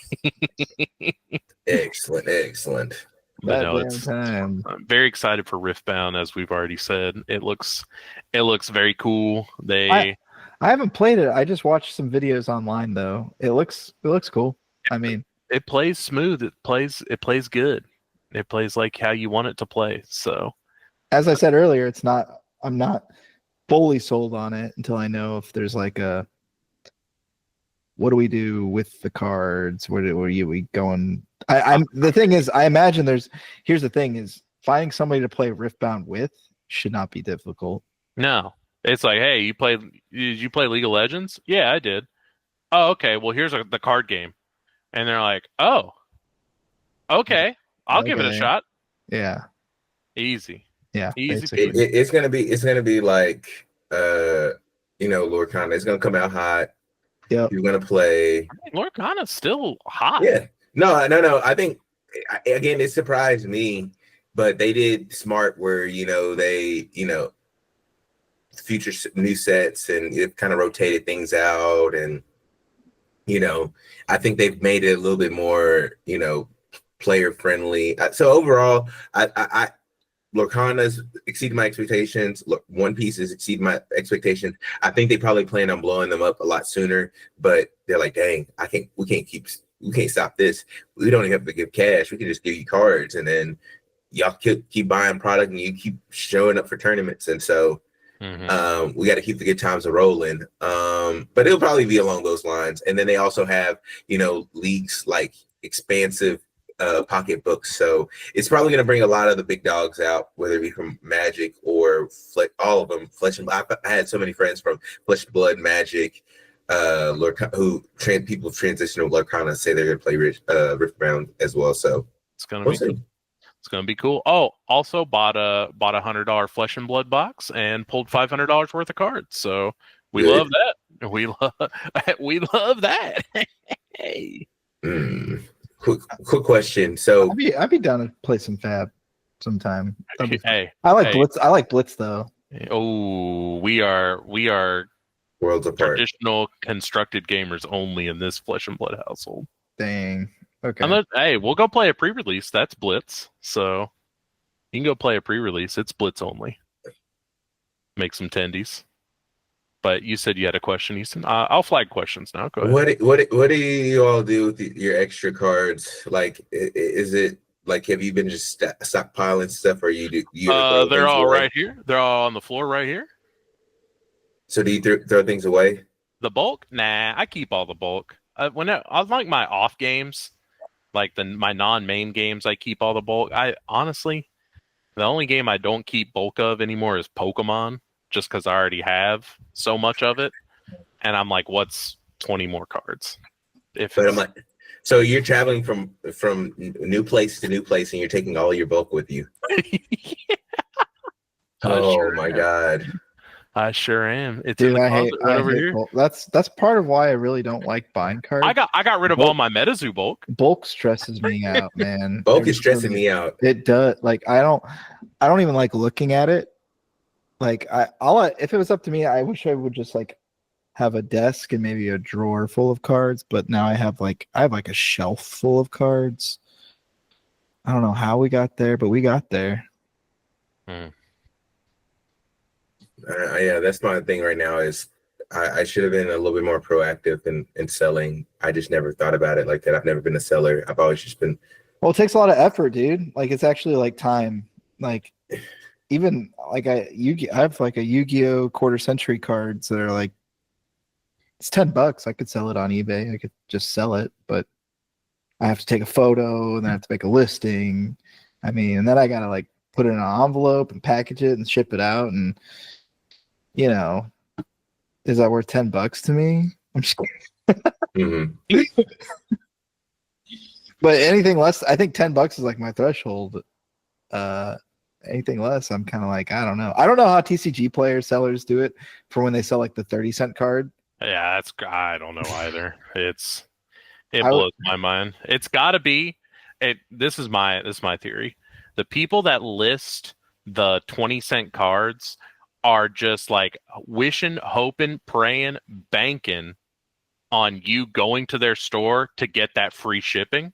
Excellent. But no, I'm very excited for Riftbound, as we've already said. It looks very cool. I haven't played it. I just watched some videos online though. It looks cool. I mean, it plays smooth. It plays good. It plays like how you want it to play. So, as I said earlier, I'm not fully sold on it until I know if there's like what do we do with the cards? Where we going? The thing is, I imagine here's the thing is finding somebody to play Riftbound with should not be difficult. No. It's like, hey, did you play League of Legends? Yeah, I did. Oh, okay. Well, here's the card game. And they're like, oh, okay. I'll give it a shot. Yeah. Easy. Yeah. Easy. It's gonna be like Lorcana. It's gonna come out hot. Yep. You're gonna play. Lorcana's still hot. Yeah. No. I think again, it surprised me, but they did smart where they future new sets and it kind of rotated things out, and I think they've made it a little bit more player friendly. So overall, I Lorcana's exceeded my expectations. Look, One Piece has exceeded my expectations. I think they probably plan on blowing them up a lot sooner, but they're like, dang, we can't stop this. We don't even have to give cash. We can just give you cards, and then y'all keep buying product and you keep showing up for tournaments. And so we got to keep the good times rolling. But it'll probably be along those lines. And then they also have, leagues like expansive pocketbooks. So it's probably going to bring a lot of the big dogs out, whether it be from Magic or all of them. Flesh and Blood. I had so many friends from Flesh and Blood, Magic, people transition to Lorcana say they're going to play Riftbound as well. So it's going to be cool. It's going to be cool. Oh, also bought a $100 Flesh and Blood box and pulled $500 worth of cards. So we love that. We love that. Hey. Quick question. So I'd be down to play some Fab sometime. Hey, I like Blitz. I like Blitz though. Oh, we are worlds apart. Traditional constructed gamers only in this Flesh and Blood household. Dang. Okay. Hey, we'll go play a pre-release. That's Blitz. So you can go play a pre-release. It's Blitz only. Make some tendies. But you said you had a question, Easton. I'll flag questions now. Go ahead. What do you all do with your extra cards? Like, is it like, have you been just stockpiling stuff, or you? They're all right here. They're all on the floor right here. So do you throw things away? The bulk? Nah, I keep all the bulk. I like my off games, like my non-main games, I keep all the bulk. I honestly, the only game I don't keep bulk of anymore is Pokemon, just because I already have so much of it, and I'm like, what's 20 more cards? I'm like, so you're traveling from new place to new place, and you're taking all your bulk with you. Yeah. Oh my god. I sure am. It's Dude, in the closet right over here. Bulk. That's part of why I really don't like buying cards. I got rid of all my MetaZoo bulk. Bulk stresses me out, man. Bulk is stressing me out. It does. Like I don't even like looking at it. Like if it was up to me, I wish I would just like have a desk and maybe a drawer full of cards, but now I have like a shelf full of cards. I don't know how we got there, but we got there. Yeah, that's my thing right now is I should have been a little bit more proactive in selling. I just never thought about it like that. I've never been a seller. I've always just been. Well, it takes a lot of effort, dude. Like it's actually like time. Like even like I have like a Yu-Gi-Oh quarter century cards that are like it's $10. I could sell it on eBay. I could just sell it, but I have to take a photo and then I have to make a listing. I mean, and then I gotta like put it in an envelope and package it and ship it out. And you know, is that worth $10 to me? I'm just Mm-hmm. But anything less, I think $10 is like my threshold. Anything less, I'm kind of like, I don't know. I don't know how TCG sellers do it for when they sell like the 30-cent card. Yeah, I don't know either. It blows my mind. It's got to be. This is my theory. The people that list the 20-cent cards are just like wishing, hoping, praying, banking on you going to their store to get that free shipping.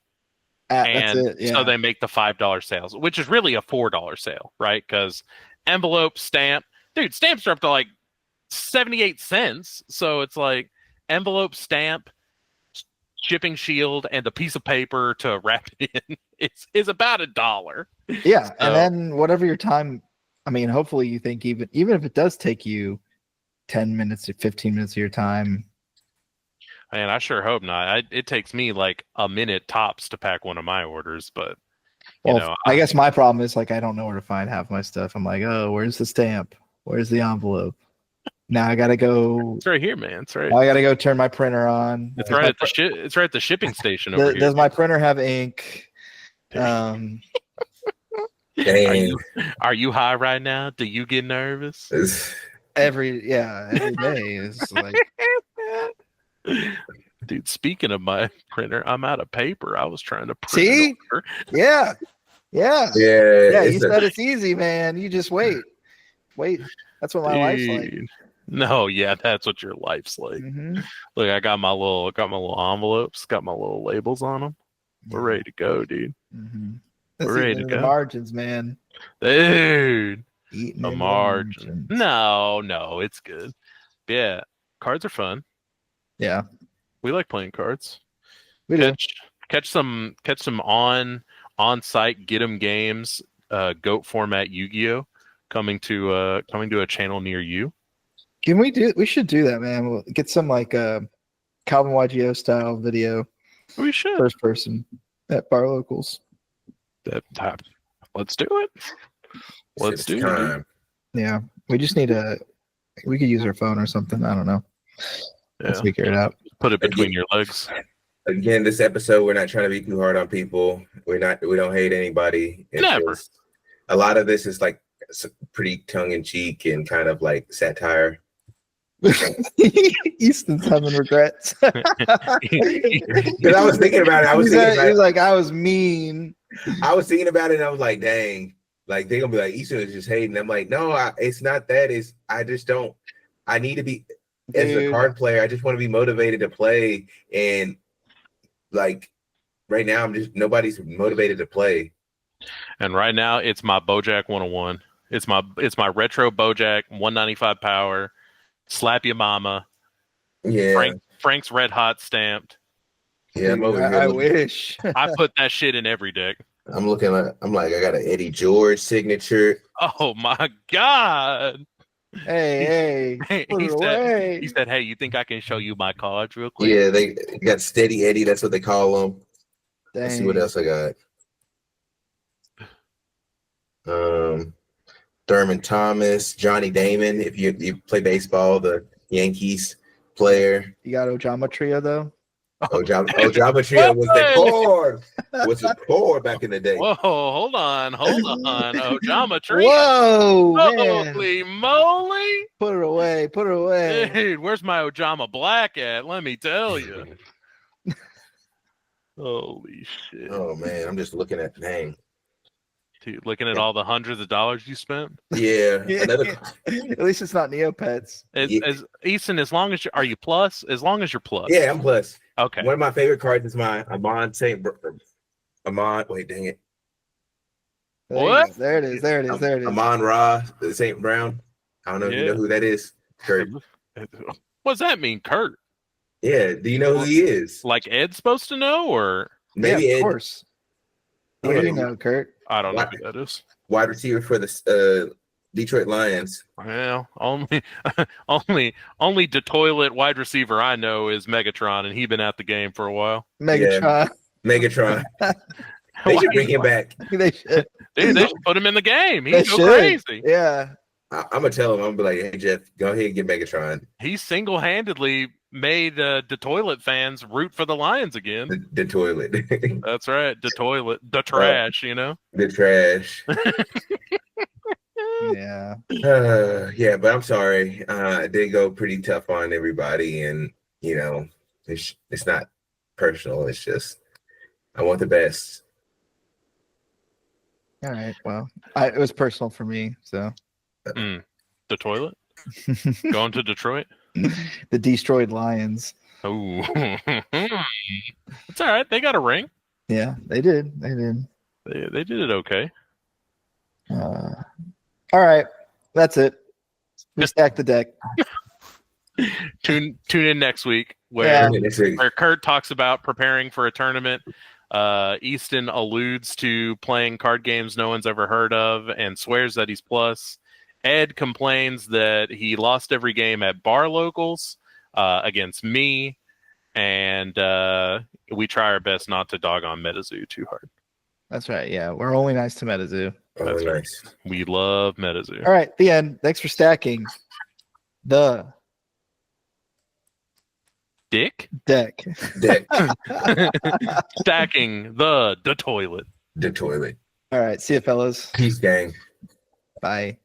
And that's it, yeah. So they make the $5 sales, which is really a $4 sale, right? Because envelope, stamp, dude, stamps are up to like 78 cents. So it's like envelope, stamp, shipping shield, and the piece of paper to wrap it in is about $1. Yeah, so, and then whatever your time. I mean, hopefully you think even if it does take you 10 minutes to 15 minutes of your time. Man, I sure hope not. It takes me like a minute tops to pack one of my orders, but I guess my problem is like I don't know where to find half my stuff. I'm like, oh, where's the stamp? Where's the envelope? Now I gotta go. It's right here, man. It's right. I gotta go turn my printer on. It's right at it's right at the shipping station over here. Does my printer have ink? Are you high right now? Do you get nervous? Every day is like. Dude, speaking of my printer, I'm out of paper. I was trying to print. See? Yeah. You said it's easy, man. You just wait. That's what my life's like. No, yeah, that's what your life's like. Mm-hmm. Look, I got my little envelopes, got my little labels on them. We're ready to go, dude. Mm-hmm. We're ready to go. The margins, man. Dude, the margin. No, it's good. Yeah, cards are fun. Yeah, we like playing cards. We do. Catch some on-site Giddm Games GOAT format Yu-Gi-Oh coming to a channel near you. We should do that, man. We'll get some like Calvin Yugioh style video. We should. First person at bar locals. Let's do it. Let's do it. Yeah, we just need we could use our phone or something. I don't know. Yeah. Let's figure it out. Put it between your legs. Again, this episode, we're not trying to be too hard on people. We don't hate anybody. Never. A lot of this is like pretty tongue in cheek and kind of like satire. Easton's having regrets. Because I was thinking about it. He's like, I was mean. I was thinking about it and I was like, dang. Like they're gonna be like, Easton is just hating. I'm like, no, it's not that. I need to be as a card player. I just want to be motivated to play. And like right now, nobody's motivated to play. And right now, it's my Bojack 101. It's my retro Bojack 195 power. Slap your mama. Yeah. Frank's Red Hot stamped. Yeah, I'm over here. I wish. I put that shit in every deck. I'm like, I got an Eddie George signature. Oh my God. Hey, he said, hey, you think I can show you my cards real quick? Yeah, they got Steady Eddie. That's what they call them. Dang. Let's see what else I got. Thurman Thomas, Johnny Damon. If you play baseball, the Yankees player. You got Ojama Trio though. Ojama Trio was the core. Was the core back in the day. Whoa, hold on. Ojama Trio. Whoa, holy moly! Put it away. Dude, where's my Ojama Black at? Let me tell you. Holy shit! Oh man, I'm just looking at dang. Looking at all the hundreds of dollars you spent. Yeah, another. At least it's not Neopets. As Easton, as long as are you plus? As long as you're plus. Yeah, I'm plus. Okay. One of my favorite cards is my Amon Saint. Amon. Wait, dang it. What? There it is. There it is. There it is. Amon Ra Saint Brown. I don't know if you know who that is. Kurt. What does that mean, Kurt? Yeah. Do you know who he is? Like Ed's supposed to know, or maybe of Ed. Course. What do you know, Kurt? I don't know who that is. Wide receiver for the Detroit Lions. Well, only the toilet wide receiver I know is Megatron, and he's been at the game for a while. Megatron. Yeah. Megatron. They should bring him back. They should. Dude, they should put him in the game. He's so crazy. Yeah. I'm gonna tell him. I'm gonna be like, hey Jeff, go ahead and get Megatron. He single-handedly made the toilet fans root for the Lions again. The toilet. That's right. The toilet. The trash, you know? The trash. Yeah. Yeah, but I'm sorry. I did go pretty tough on everybody, and you know, it's not personal. It's just I want the best. All right. Well, it was personal for me. So. The toilet? Going to Detroit? The destroyed Lions. Oh. It's all right. They got a ring. Yeah, they did. They did. They did it okay. All right. That's it. We stacked the deck. Tune in next week where Yeah. where Kurt talks about preparing for a tournament. Easton alludes to playing card games no one's ever heard of and swears that he's plus. Ed complains that he lost every game at bar locals against me, and we try our best not to dog on MetaZoo too hard. That's right. Yeah, we're only nice to MetaZoo. Oh, That's nice. right. We love MetaZoo. All right, the end. Thanks for stacking the Dick? deck. Stacking the toilet. The toilet. All right, see you, fellas. Peace, gang. Bye.